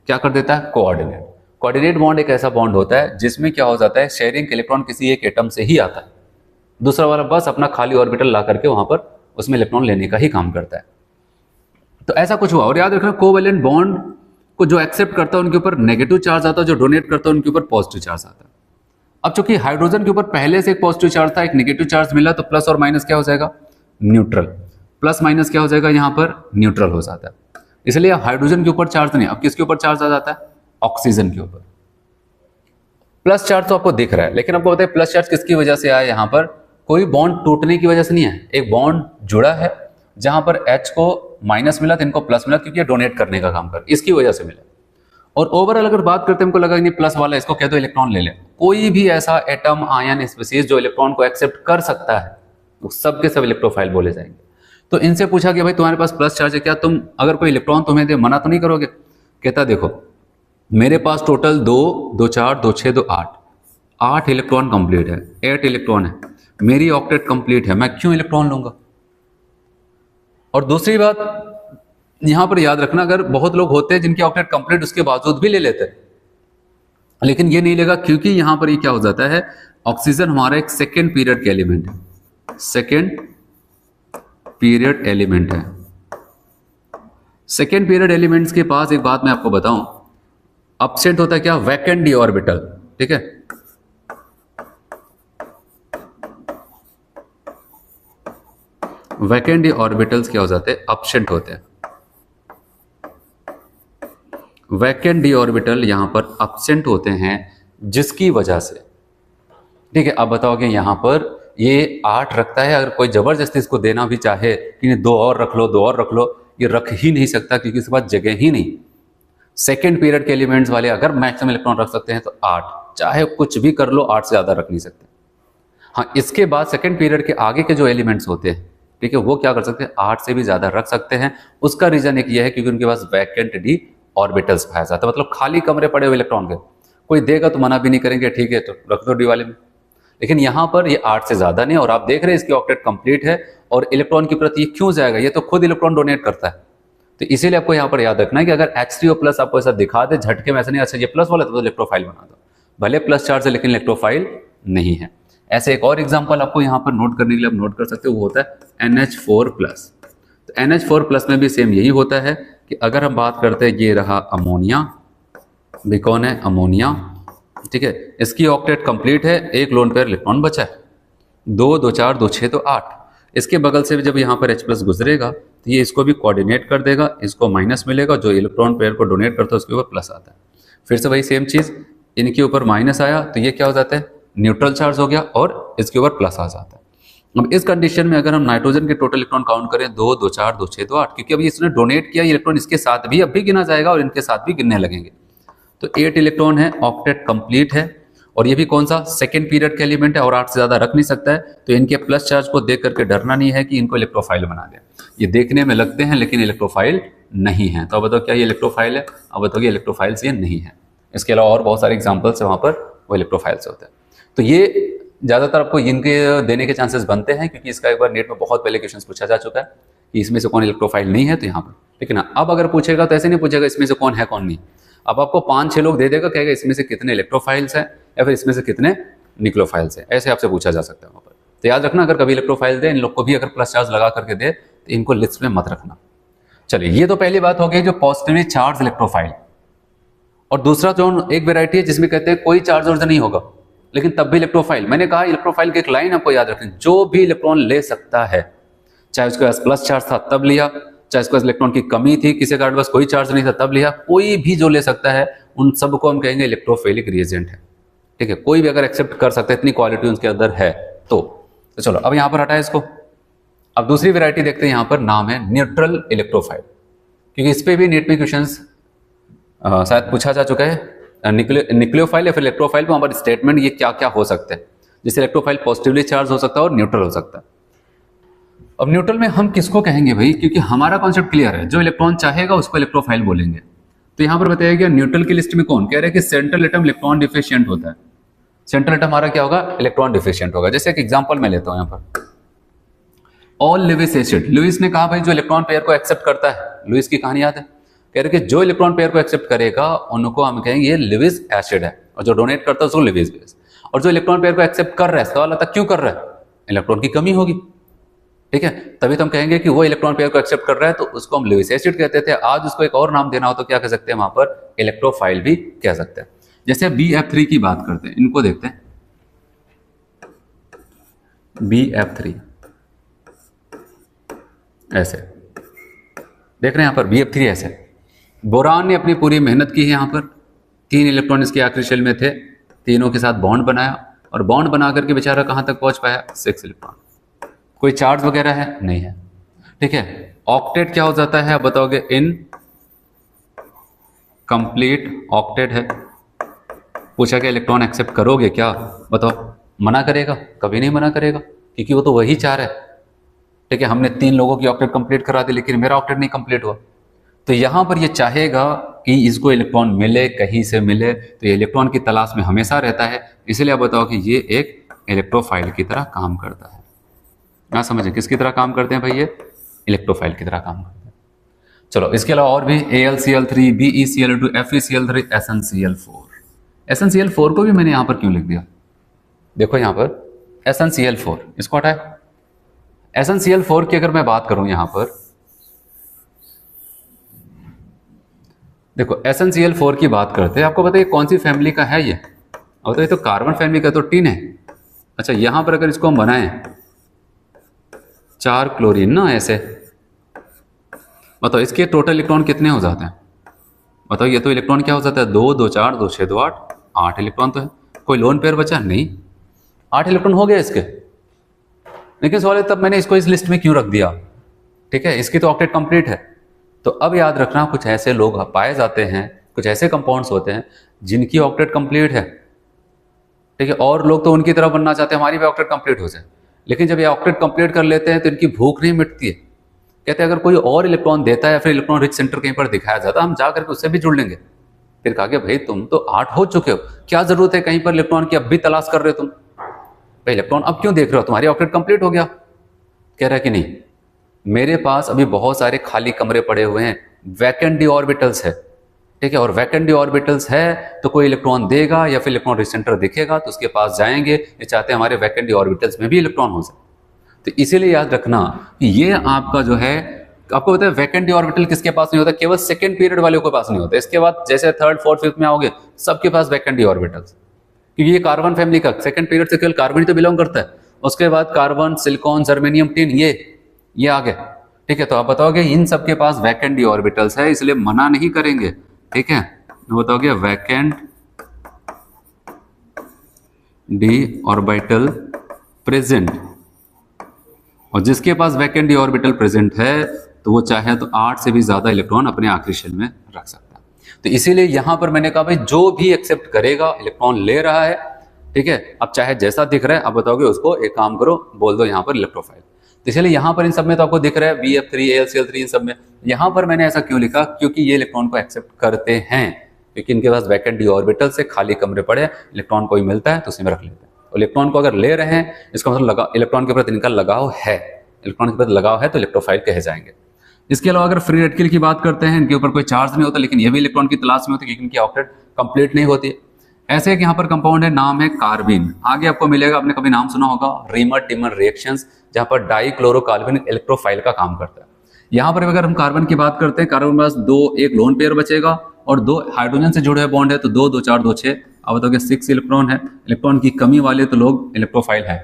क्या कर देता है? कोऑर्डिनेट। कोऑर्डिनेट बॉन्ड एक ऐसा बॉन्ड होता है जिसमें क्या हो जाता है, शेयरिंग इलेक्ट्रॉन किसी एक एटम से ही आता है, दूसरा वाला बस अपना खाली ऑर्बिटल ला करके वहां पर उसमें इलेक्ट्रॉन लेने का ही काम करता है। तो ऐसा कुछ हुआ। और याद रखना कोवैलेंट बॉन्ड को जो एक्सेप्ट करता है उनके ऊपर नेगेटिव चार्ज आता है, जो डोनेट करता है उनके ऊपर पॉजिटिव चार्ज आता है। अब चूंकि हाइड्रोजन के ऊपर पहले से एक पॉजिटिव चार्ज था, एक नेगेटिव चार्ज मिला, तो प्लस और माइनस क्या हो जाएगा, न्यूट्रल। प्लस माइनस क्या हो जाएगा, यहां पर न्यूट्रल हो जाता है। इसलिए हाइड्रोजन के ऊपर चार्ज नहीं, अब किसके ऊपर चार्ज आ जाता है, ऑक्सीजन के ऊपर। प्लस चार्ज तो आपको दिख रहा है, लेकिन आपको पता है प्लस चार्ज किसकी वजह से आया, यहां पर कोई बॉन्ड टूटने की वजह से नहीं है, एक बॉन्ड जुड़ा है जहां पर H को माइनस मिला तो इनको प्लस मिला, क्योंकि ये डोनेट करने का काम कर, इसकी वजह से मिला। और ओवरऑल अगर बात करते हैं, हमको लगा नहीं प्लस वाला, इसको कह दो इलेक्ट्रॉन ले ले। कोई भी ऐसा एटम, आयन, स्पीसीज जो इलेक्ट्रॉन को एक्सेप्ट कर सकता है, वो सब के सब इलेक्ट्रोफाइल बोले जाएंगे। तो इनसे पूछा कि भाई तुम्हारे पास प्लस चार्ज है, क्या तुम अगर कोई इलेक्ट्रॉन तुम्हें दे मना तो नहीं करोगे? कहता देखो मेरे पास टोटल 2 2 4 2 6 2 8 इलेक्ट्रॉन कंप्लीट है, 8 इलेक्ट्रॉन है, मेरी ऑक्टेट कंप्लीट है, मैं क्यों इलेक्ट्रॉन लूंगा? और दूसरी बात यहां पर याद रखना, अगर बहुत लोग होते हैं जिनकी ऑक्टेट कंप्लीट उसके बावजूद भी ले लेते हैं, लेकिन ये नहीं लेगा, क्योंकि यहां पर ये क्या हो जाता है, ऑक्सीजन हमारा एक सेकेंड पीरियड का एलिमेंट है, सेकेंड पीरियड एलिमेंट है। सेकेंड पीरियड एलिमेंट्स के पास एक बात मैं आपको बताऊं, अपसेंट होता है क्या, वैकेंट डी ऑर्बिटल, ठीक है। वैकेंट डी ऑर्बिटल्स क्या हो जाते हैं, अपसेंट होते हैं। वैकेंट डी ऑर्बिटल यहां पर अपसेंट होते हैं, जिसकी वजह से, ठीक है। अब बताओगे यहां पर ये 8 रखता है, अगर कोई जबरदस्ती इसको देना भी चाहे कि 2 और रख लो, 2 और रख लो, ये रख ही नहीं सकता, क्योंकि इसके पास जगह ही नहीं। सेकेंड पीरियड के एलिमेंट्स वाले अगर मैक्सिमम इलेक्ट्रॉन रख सकते हैं तो 8, चाहे कुछ भी कर लो, 8 से ज्यादा रख नहीं सकते। हाँ, इसके बाद सेकेंड पीरियड के आगे के जो एलिमेंट्स होते हैं, ठीक है, वो क्या कर सकते हैं, 8 से भी ज्यादा रख सकते हैं। उसका रीजन एक ये है क्योंकि उनके पास वैकेंट डी ऑर्बिटल्स पाया जाता है, मतलब खाली कमरे पड़े हुए इलेक्ट्रॉन के, कोई देगा तो मना भी नहीं करेंगे, ठीक है तो रख दो डी वाले में। लेकिन यहां पर ये 8 से ज्यादा नहीं, और आप देख रहे हैं इसकी ऑक्टेट कंप्लीट है, और इलेक्ट्रॉन की प्रति क्यों जाएगा, ये तो खुद इलेक्ट्रॉन डोनेट करता है। तो इसीलिए आपको यहां पर याद रखना है कि अगर H3O+ आपको ऐसा दिखा दे झटके में, ऐसा नहीं अच्छा ये प्लस वाला तो इलेक्ट्रोफाइल बना दो, भले प्लस चार्ज है लेकिन इलेक्ट्रोफाइल नहीं है। ऐसे एक और एग्जांपल आपको यहां पर नोट करने के लिए आप नोट कर सकते हो, वो होता है NH4+। तो NH4+ में भी सेम यही होता है कि अगर हम बात करते हैं, ये रहा अमोनिया, भी कौन है, अमोनिया, ठीक है, इसकी ऑक्टेट कंप्लीट है, एक लोन पेयर इलेक्ट्रॉन बचा है, 2 2 4 2 6 2 8। इसके बगल से भी जब यहाँ पर H+ गुजरेगा तो ये इसको भी कोऑर्डिनेट कर देगा, इसको माइनस मिलेगा, जो इलेक्ट्रॉन पेयर को डोनेट करता है उसके ऊपर प्लस आता है। फिर से वही सेम चीज, इनके ऊपर माइनस आया तो ये क्या हो जाता है, न्यूट्रल चार्ज हो गया, और इसके ऊपर प्लस आ जाता है। अब इस कंडीशन में अगर हम नाइट्रोजन के टोटल इलेक्ट्रॉन काउंट करें, 2 2 4 2 6 2 8, क्योंकि अभी इसने डोनेट किया इलेक्ट्रॉन, इसके साथ भी अब भी गिना जाएगा और इनके साथ भी गिनने लगेंगे। तो 8 इलेक्ट्रॉन है, ऑक्टेट कंप्लीट है, और ये भी कौन सा, सेकेंड पीरियड का एलिमेंट है, और 8 से ज्यादा रख नहीं सकता है। तो इनके प्लस चार्ज को देख करके डरना नहीं है कि इनको इलेक्ट्रोफाइल बना दे। ये देखने में लगते हैं लेकिन इलेक्ट्रोफाइल नहीं है। तो अब बताओ क्या ये इलेक्ट्रोफाइल है, अब बताओ इलेक्ट्रोफाइल्स ये नहीं है। इसके अलावा और बहुत सारे एग्जाम्पल्स है वहां पर, वो इलेक्ट्रोफाइल्स होते हैं। तो ये ज्यादातर आपको इनके देने के चांसेस बनते हैं, क्योंकि इसका एक बार नेट में बहुत पहले क्वेश्चन पूछा जा चुका है कि इसमें से कौन इलेक्ट्रोफाइल नहीं है, तो यहाँ पर। लेकिन अब अगर पूछेगा तो ऐसे नहीं पूछेगा इसमें से कौन है कौन नहीं, अब आपको 5-6 लोग दे देगा, कहेगा इसमें से कितने इलेक्ट्रोफाइल्स हैं या फिर इसमें से कितने निक्लोफाइल्स हैं, ऐसे आपसे पूछा जा सकता है वहां पर। तो याद रखना, अगर कभी इलेक्ट्रोफाइल दे, इन लोग को भी अगर प्लस चार्ज लगा करके दे तो इनको लिस्ट में मत रखना। चलिए, ये तो पहली बात हो गई जो पॉजिटिवली चार्ज इलेक्ट्रोफाइल। और दूसरा जो एक वेराइटी है जिसमें कहते हैं कोई चार्ज ऑर्जन नहीं होगा लेकिन तब भी इलेक्ट्रोफाइल। मैंने कहा इलेक्ट्रोफाइल की एक लाइन आपको याद रखें, जो भी इलेक्ट्रॉन ले सकता है, चाहे उसके पास प्लस चार्ज था तब लिया, चाहे उसके पास इलेक्ट्रॉन की कमी थी, किसी कारण बस कोई चार्ज नहीं था तब लिया, कोई भी जो ले सकता है उन सबको हम कहेंगे इलेक्ट्रोफिलिक रिएजेंट है। ठीक है, कोई भी अगर एक्सेप्ट कर सकता है, इतनी क्वालिटी उनके अंदर है तो चलो अब यहां पर हटाए इसको। अब दूसरी वैरायटी देखते हैं, यहां पर नाम है न्यूट्रल इलेक्ट्रोफाइल, क्योंकि इस पे भी नेट में क्वेश्चंस शायद पूछा जा चुका है। न्यूक्लियोफाइल या फिर इलेक्ट्रोफाइल पे वहां पर स्टेटमेंट ये क्या क्या हो सकते हैं, जैसे इलेक्ट्रोफाइल पॉजिटिवली चार्ज हो सकता है और न्यूट्रल हो सकता है। अब न्यूट्रल में हम किसको कहेंगे भाई, क्योंकि हमारा कॉन्सेप्ट क्लियर है, जो इलेक्ट्रॉन चाहेगा उसको इलेक्ट्रोफाइल बोलेंगे। तो यहां पर बताया गया न्यूट्रल की लिस्ट में कौन, कह रहे हैं कि सेंट्रल एटम इलेक्ट्रॉन डिफिशिएंट होता है। सेंट्रल एटम हमारा क्या होगा, इलेक्ट्रॉन डिफिशिएंट होगा। जैसे एक एग्जांपल मैं लेता हूं यहां पर, ऑल लुईस एसिड। लुईस ने कहा भाई जो इलेक्ट्रॉन पेयर को एक्सेप्ट करता है, लुईस की कहानी याद है, कह रहे कि जो इलेक्ट्रॉन पेयर को एक्सेप्ट करेगा उनको हम कहेंगे ये लुईस एसिड है, और जो डोनेट करता है उसको लुईस बेस। और जो इलेक्ट्रॉन पेयर को एक्सेप्ट कर रहा है, सवाल आता क्यों कर रहा है, इलेक्ट्रॉन की कमी होगी, ठीक है, तभी तो हम कहेंगे कि वो इलेक्ट्रॉन पेयर को एक्सेप्ट कर रहा है, तो उसको हम लुईस एसिड कहते थे। आज उसको एक और नाम देना हो तो क्या कह सकते हैं, वहां पर इलेक्ट्रोफाइल भी कह सकते हैं। जैसे BF3 की बात करते हैं, इनको देखते हैं, BF3 ऐसे देख रहे हैं यहाँ पर BF3 ऐसे। बोरान ने अपनी पूरी मेहनत की है, यहाँ पर 3 इलेक्ट्रॉन इसके आखिरी शेल में थे, तीनों के साथ बॉन्ड बनाया और बॉन्ड बना करके बेचारा कहाँ तक पहुँच पाया, 6 इलेक्ट्रॉन। कोई चार्ज वगैरह है नहीं है, ठीक है। ऑक्टेट क्या हो जाता है आप बताओगे, इन कंप्लीट ऑक्टेट है। पूछा कि इलेक्ट्रॉन एक्सेप्ट करोगे क्या, बताओ। मना करेगा, कभी नहीं मना करेगा, क्योंकि वो तो वही चाह रहा है, ठीक है। हमने 3 लोगों की ऑक्टेट कंप्लीट करा दी, लेकिन मेरा ऑक्टेट नहीं कंप्लीट हुआ, तो यहां पर ये चाहेगा कि इसको इलेक्ट्रॉन मिले, कहीं से मिले, तो ये इलेक्ट्रॉन की तलाश में हमेशा रहता है। इसलिए आप बताओ कि ये एक इलेक्ट्रोफाइल की तरह काम करता है। ना समझे किसकी तरह काम करते हैं भाई, ये इलेक्ट्रोफाइल की तरह काम करते हैं। चलो इसके अलावा और भी AlCl3, BeCl2, FeCl3, SnCl4। SnCl4 को भी मैंने यहां पर क्यों लिख दिया, देखो यहां पर SnCl4, इसको हटाए। SnCl4 की अगर मैं बात करूं यहां पर, देखो SnCl4 की बात करते हैं, आपको बताइए कौन सी फैमिली का है ये, अब तो ये तो कार्बन फैमिली का, तो टीन है। अच्छा यहां पर अगर इसको हम बनाएं 4 क्लोरीन ना ऐसे, बताओ इसके टोटल इलेक्ट्रॉन कितने हो जाते हैं, बताओ। ये तो इलेक्ट्रॉन क्या हो जाता है, 2 2 4 2 6 2 8, 8 इलेक्ट्रॉन तो है। कोई लोन पेयर बचा नहीं, 8 इलेक्ट्रॉन हो गए इसके। लेकिन सवाल है तब मैंने इसको इस लिस्ट में क्यों रख दिया, ठीक है, इसकी तो ऑक्टेट कंप्लीट है। तो अब याद रखना, कुछ ऐसे लोग पाए जाते हैं, कुछ ऐसे कंपाउंड्स होते हैं जिनकी ऑक्टेट कंप्लीट है, ठीक है, और लोग तो उनकी तरह बनना चाहते हैं हमारी भी ऑक्टेट कंप्लीट हो जाए। लेकिन जब ये ऑक्टेट कंप्लीट कर लेते हैं तो इनकी भूख नहीं मिटती है। कहते हैं अगर कोई और इलेक्ट्रॉन देता है, फिर इलेक्ट्रॉन रिच सेंटर कहीं पर दिखाया जाता है, हम जा करके उससे भी जुड़ लेंगे। फिर कहा कि भाई तुम तो 8 हो चुके हो, क्या जरूरत है कहीं पर इलेक्ट्रॉन की अब भी तलाश कर रहे हो तुम, भाई इलेक्ट्रॉन अब क्यों देख रहे हो, तुम्हारी ऑक्टेट कंप्लीट हो गया। कह रहा है कि नहीं, मेरे पास अभी बहुत सारे खाली कमरे पड़े हुए हैं, वैकेंट डी ऑर्बिटल्स है, ठीक है, और वैकेंट डी ऑर्बिटल्स है तो कोई इलेक्ट्रॉन देगा या फिर इलेक्ट्रॉन रिच सेंटर दिखेगा तो उसके पास जाएंगे। ये चाहते हैं हमारे वैकेंट डी ऑर्बिटल्स में भी इलेक्ट्रॉन हो जाए। तो इसीलिए याद रखना कि ये आपका जो है, आपको पता है वैकेंट डी ऑर्बिटल किसके पास नहीं होता, केवल सेकंड पीरियड वाले के पास नहीं होता। इसके बाद जैसे 3rd 4th 5th में आओगे सबके पास वैकेंट डी ऑर्बिटल्स, क्योंकि ये कार्बन फैमिली का सेकंड पीरियड से केवल कार्बन ही तो बिलोंग करता है। उसके बाद कार्बन, सिलिकॉन, जर्मेनियम, टिन, ये आ गए, ठीक है। तो आप बताओगे इन सबके पास वैकेंट डी ऑर्बिटल्स है, इसलिए मना नहीं करेंगे, ठीक है। बताओगे वैकेंट डी ऑर्बिटल प्रेजेंट, और जिसके पास वैकेंट डी ऑर्बिटल प्रेजेंट है तो वो चाहे तो 8 से भी ज्यादा इलेक्ट्रॉन अपने आखिरी शेल में रख सकता है। तो इसीलिए यहां पर मैंने कहा भाई जो भी एक्सेप्ट करेगा इलेक्ट्रॉन ले रहा है, ठीक है। अब चाहे जैसा दिख रहा है, आप बताओगे उसको एक काम करो, बोल दो यहां पर इलेक्ट्रोफाइल। तो इसलिए यहां पर इन सब में तो आपको दिख रहा है BF3, AlCl3, इन सब में। यहां पर मैंने ऐसा क्यों लिखा, क्योंकि ये इलेक्ट्रॉन को एक्सेप्ट करते हैं, क्योंकि इनके पास वैकेंट डी ऑर्बिटल से खाली कमरे पड़े, इलेक्ट्रॉन कोई मिलता है तो उसी में रख लेते हैं। और इलेक्ट्रॉन को अगर ले रहे हैं, इसका मतलब इलेक्ट्रॉन के प्रति इनका लगाव है, इलेक्ट्रॉन के प्रति लगाव है तो इलेक्ट्रोफाइल कहे जाएंगे। इसके अलावा अगर फ्री रेडिकल की बात करते हैं, इनके ऊपर कोई चार्ज नहीं होता, लेकिन ये भी इलेक्ट्रॉन की तलाश में होती है क्योंकि इनकी ऑक्टेट कंप्लीट नहीं होती है। ऐसे एक यहाँ पर कंपाउंड है, नाम है कार्बिन। आगे आपको मिलेगा, आपने कभी नाम सुना होगा, रीमर टिमर रिएक्शंस, जहां पर डाइक्लोरोकार्बन इलेक्ट्रोफाइल का काम करता है। यहाँ पर अगर हम कार्बन की बात करते हैं, कार्बन के पास 2 एक लोन पेयर बचेगा और 2 हाइड्रोजन से जुड़े हुए बॉन्ड है, तो 2 2 4 2 6, अब बताओगे 6 इलेक्ट्रॉन है। इलेक्ट्रॉन की कमी वाले तो लोग इलेक्ट्रोफाइल है।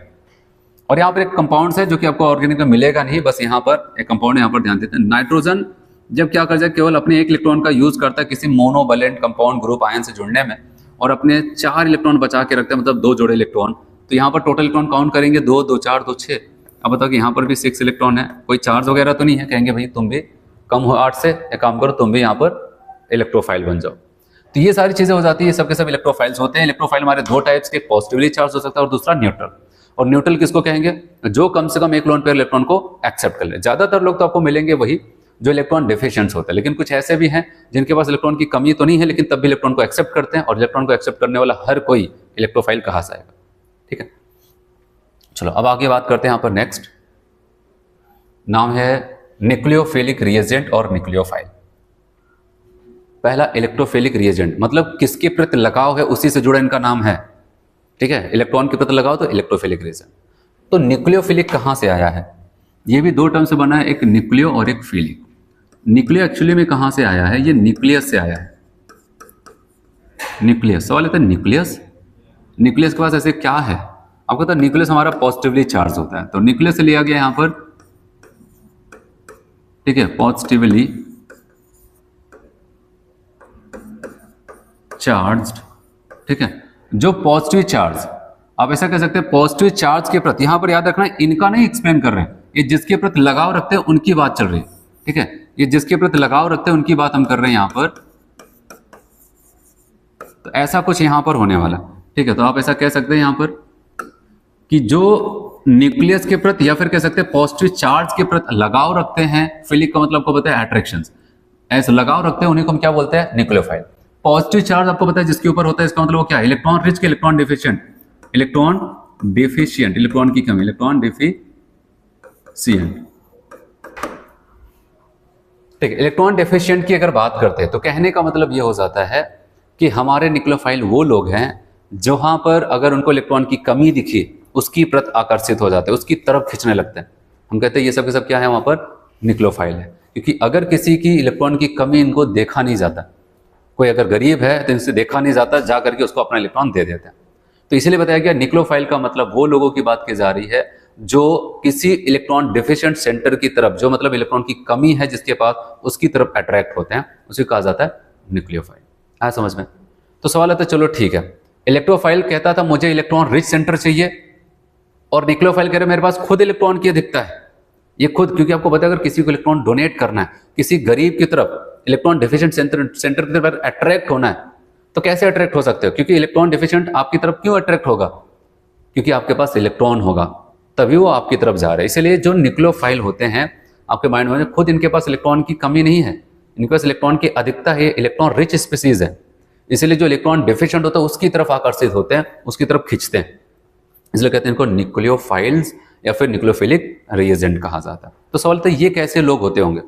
और यहाँ पर एक कंपाउंड है जो कि आपको ऑर्गेनिक में मिलेगा नहीं, बस यहाँ पर एक कंपाउंड है, यहाँ पर ध्यान देते हैं। नाइट्रोजन जब क्या कर जाए, केवल अपने 1 इलेक्ट्रॉन का यूज करता है किसी मोनोवैलेंट कंपाउंड ग्रुप आयन से जुड़ने में, और अपने 4 इलेक्ट्रॉन बचा के रखते हैं, मतलब 2 जोड़े इलेक्ट्रॉन। तो यहाँ पर टोटल इलेक्ट्रॉन काउंट करेंगे 2 2 4 2 6। अब बताओ कि यहाँ पर भी 6 इलेक्ट्रॉन है, कोई चार्ज वगैरह तो नहीं है। कहेंगे भाई तुम भी कम हो 8 से, एक काम करो तुम भी यहाँ पर इलेक्ट्रोफाइल बन जाओ। तो ये सारी चीजें हो जाती है, सब के सब इलेक्ट्रोफाइल्स होते हैं। इलेक्ट्रोफाइल हमारे 2 टाइप्स के, पॉजिटिवली चार्ज हो सकता है और दूसरा न्यूट्रल। और न्यूट्रल किसको कहेंगे, जो कम से कम 1 लोन पेयर इलेक्ट्रॉन को एक्सेप्ट कर ले। ज्यादातर लोग तो आपको मिलेंगे वही जो इलेक्ट्रॉन डिफिशिएंट होता है, लेकिन कुछ ऐसे भी हैं जिनके पास इलेक्ट्रॉन की कमी तो नहीं है, लेकिन तब भी इलेक्ट्रॉन को एक्सेप्ट करते हैं। और इलेक्ट्रॉन को एक्सेप्ट करने वाला हर कोई इलेक्ट्रोफाइल कहा जाएगा, ठीक है। चलो अब आगे बात करते हैं। यहाँ पर नेक्स्ट नाम है न्यूक्लियोफिलिक रिएजेंट और न्यूक्लियोफाइल। पहला इलेक्ट्रोफिलिक रिएजेंट, मतलब किसके प्रति लगाव है उसी से जुड़ा इनका नाम है, ठीक है। इलेक्ट्रॉन के प्रति लगाव तो इलेक्ट्रोफिलिक रिएजेंट। तो न्यूक्लियोफिलिक कहां से आया है, ये भी 2 टर्म से बना है, एक न्यूक्लियो और एक फिलिक। न्यूक्लियो एक्चुअली में कहां से आया है, ये न्यूक्लियस से आया है। न्यूक्लियस, सवाल है न्यूक्लियस, न्यूक्लियस के पास ऐसे क्या है, आपको पता है न्यूक्लियस हमारा पॉजिटिवली चार्ज होता है, तो न्यूक्लियस लिया गया यहां पर, ठीक है, पॉजिटिवली चार्ज्ड, ठीक है। जो पॉजिटिव चार्ज, आप ऐसा कह सकते हैं पॉजिटिव चार्ज के प्रति, यहां पर याद रखना इनका नहीं एक्सप्लेन कर रहे हैं, ये जिसके प्रति लगाव रखते हैं उनकी बात चल रही है, ठीक है, ये जिसके प्रति लगाव रखते हैं उनकी बात हम कर रहे हैं यहां पर। तो ऐसा कुछ यहां पर होने वाला, ठीक है। तो आप ऐसा कह सकते हैं यहां पर कि जो न्यूक्लियस के प्रति या फिर कह सकते हैं पॉजिटिव चार्ज के प्रति लगाव रखते हैं, फिलिक का मतलब आपको पता है अट्रैक्शन, ऐसे लगाव रखते हैं उन्हीं को हम क्या बोलते हैं, न्यूक्लियोफाइल। पॉजिटिव चार्ज आपको पता है जिसके ऊपर होता है, इसका मतलब वो क्या है, इलेक्ट्रॉन रिच के electron deficient, electron deficient, electron की कमी, इलेक्ट्रॉन डिफिशिएंट, ठीक है। इलेक्ट्रॉन डेफिशिएंट की अगर बात करते हैं तो कहने का मतलब ये हो जाता है कि हमारे न्यूक्लियोफाइल वो लोग हैं जहां पर अगर उनको इलेक्ट्रॉन की कमी दिखी उसकी प्रति आकर्षित हो जाते हैं, उसकी तरफ खींचने लगते हैं। हम कहते हैं ये सब के सब क्या है, वहां पर न्यूक्लियोफाइल है। क्योंकि अगर किसी की इलेक्ट्रॉन की कमी इनको देखा नहीं जाता, कोई अगर गरीब है तो इनसे देखा नहीं जाता, जा करके उसको अपना इलेक्ट्रॉन दे देते हैं। तो इसीलिए बताया गया न्यूक्लियोफाइल का मतलब वो लोगों की बात की जा रही है जो किसी इलेक्ट्रॉन डिफिशिएंट सेंटर की तरफ, जो मतलब इलेक्ट्रॉन की कमी है जिसके पास, उसकी तरफ अट्रैक्ट होते हैं, उसे कहा जाता है न्यूक्लियोफाइल। आया समझ में? तो सवाल आता है चलो ठीक है, इलेक्ट्रोफाइल कहता था मुझे इलेक्ट्रॉन रिच सेंटर चाहिए, और न्यूक्लियोफाइल कह रहे मेरे पास खुद इलेक्ट्रॉन की अधिकता है, ये खुद, क्योंकि आपको पता है अगर किसी को इलेक्ट्रॉन डोनेट करना है, किसी गरीब की तरफ इलेक्ट्रॉन डिफिशिएंट सेंटर की तरफ अट्रैक्ट होना है, तो कैसे अट्रैक्ट हो सकते हो? क्योंकि इलेक्ट्रॉन डिफिशिएंट आपकी तरफ क्यों अट्रैक्ट होगा? क्योंकि आपके पास इलेक्ट्रॉन होगा, तभी वो आपकी तरफ जा रहे हैं। इसलिए जो न्यूक्लियोफाइल होते हैं आपके माइंड में, खुद इनके पास इलेक्ट्रॉन की कमी नहीं है, इनके पास इलेक्ट्रॉन की अधिकता है, इलेक्ट्रॉन रिच स्पीसीज है, इसलिए जो इलेक्ट्रॉन डिफिशिएंट होता है उसकी तरफ आकर्षित होते हैं, उसकी तरफ खींचते हैं, इसलिए कहते हैं इनको न्यूक्लियोफाइल्स या फिर न्यूक्लियोफिलिक रिएजेंट कहा जाता है। तो सवाल तो ये कैसे लोग होते होंगे?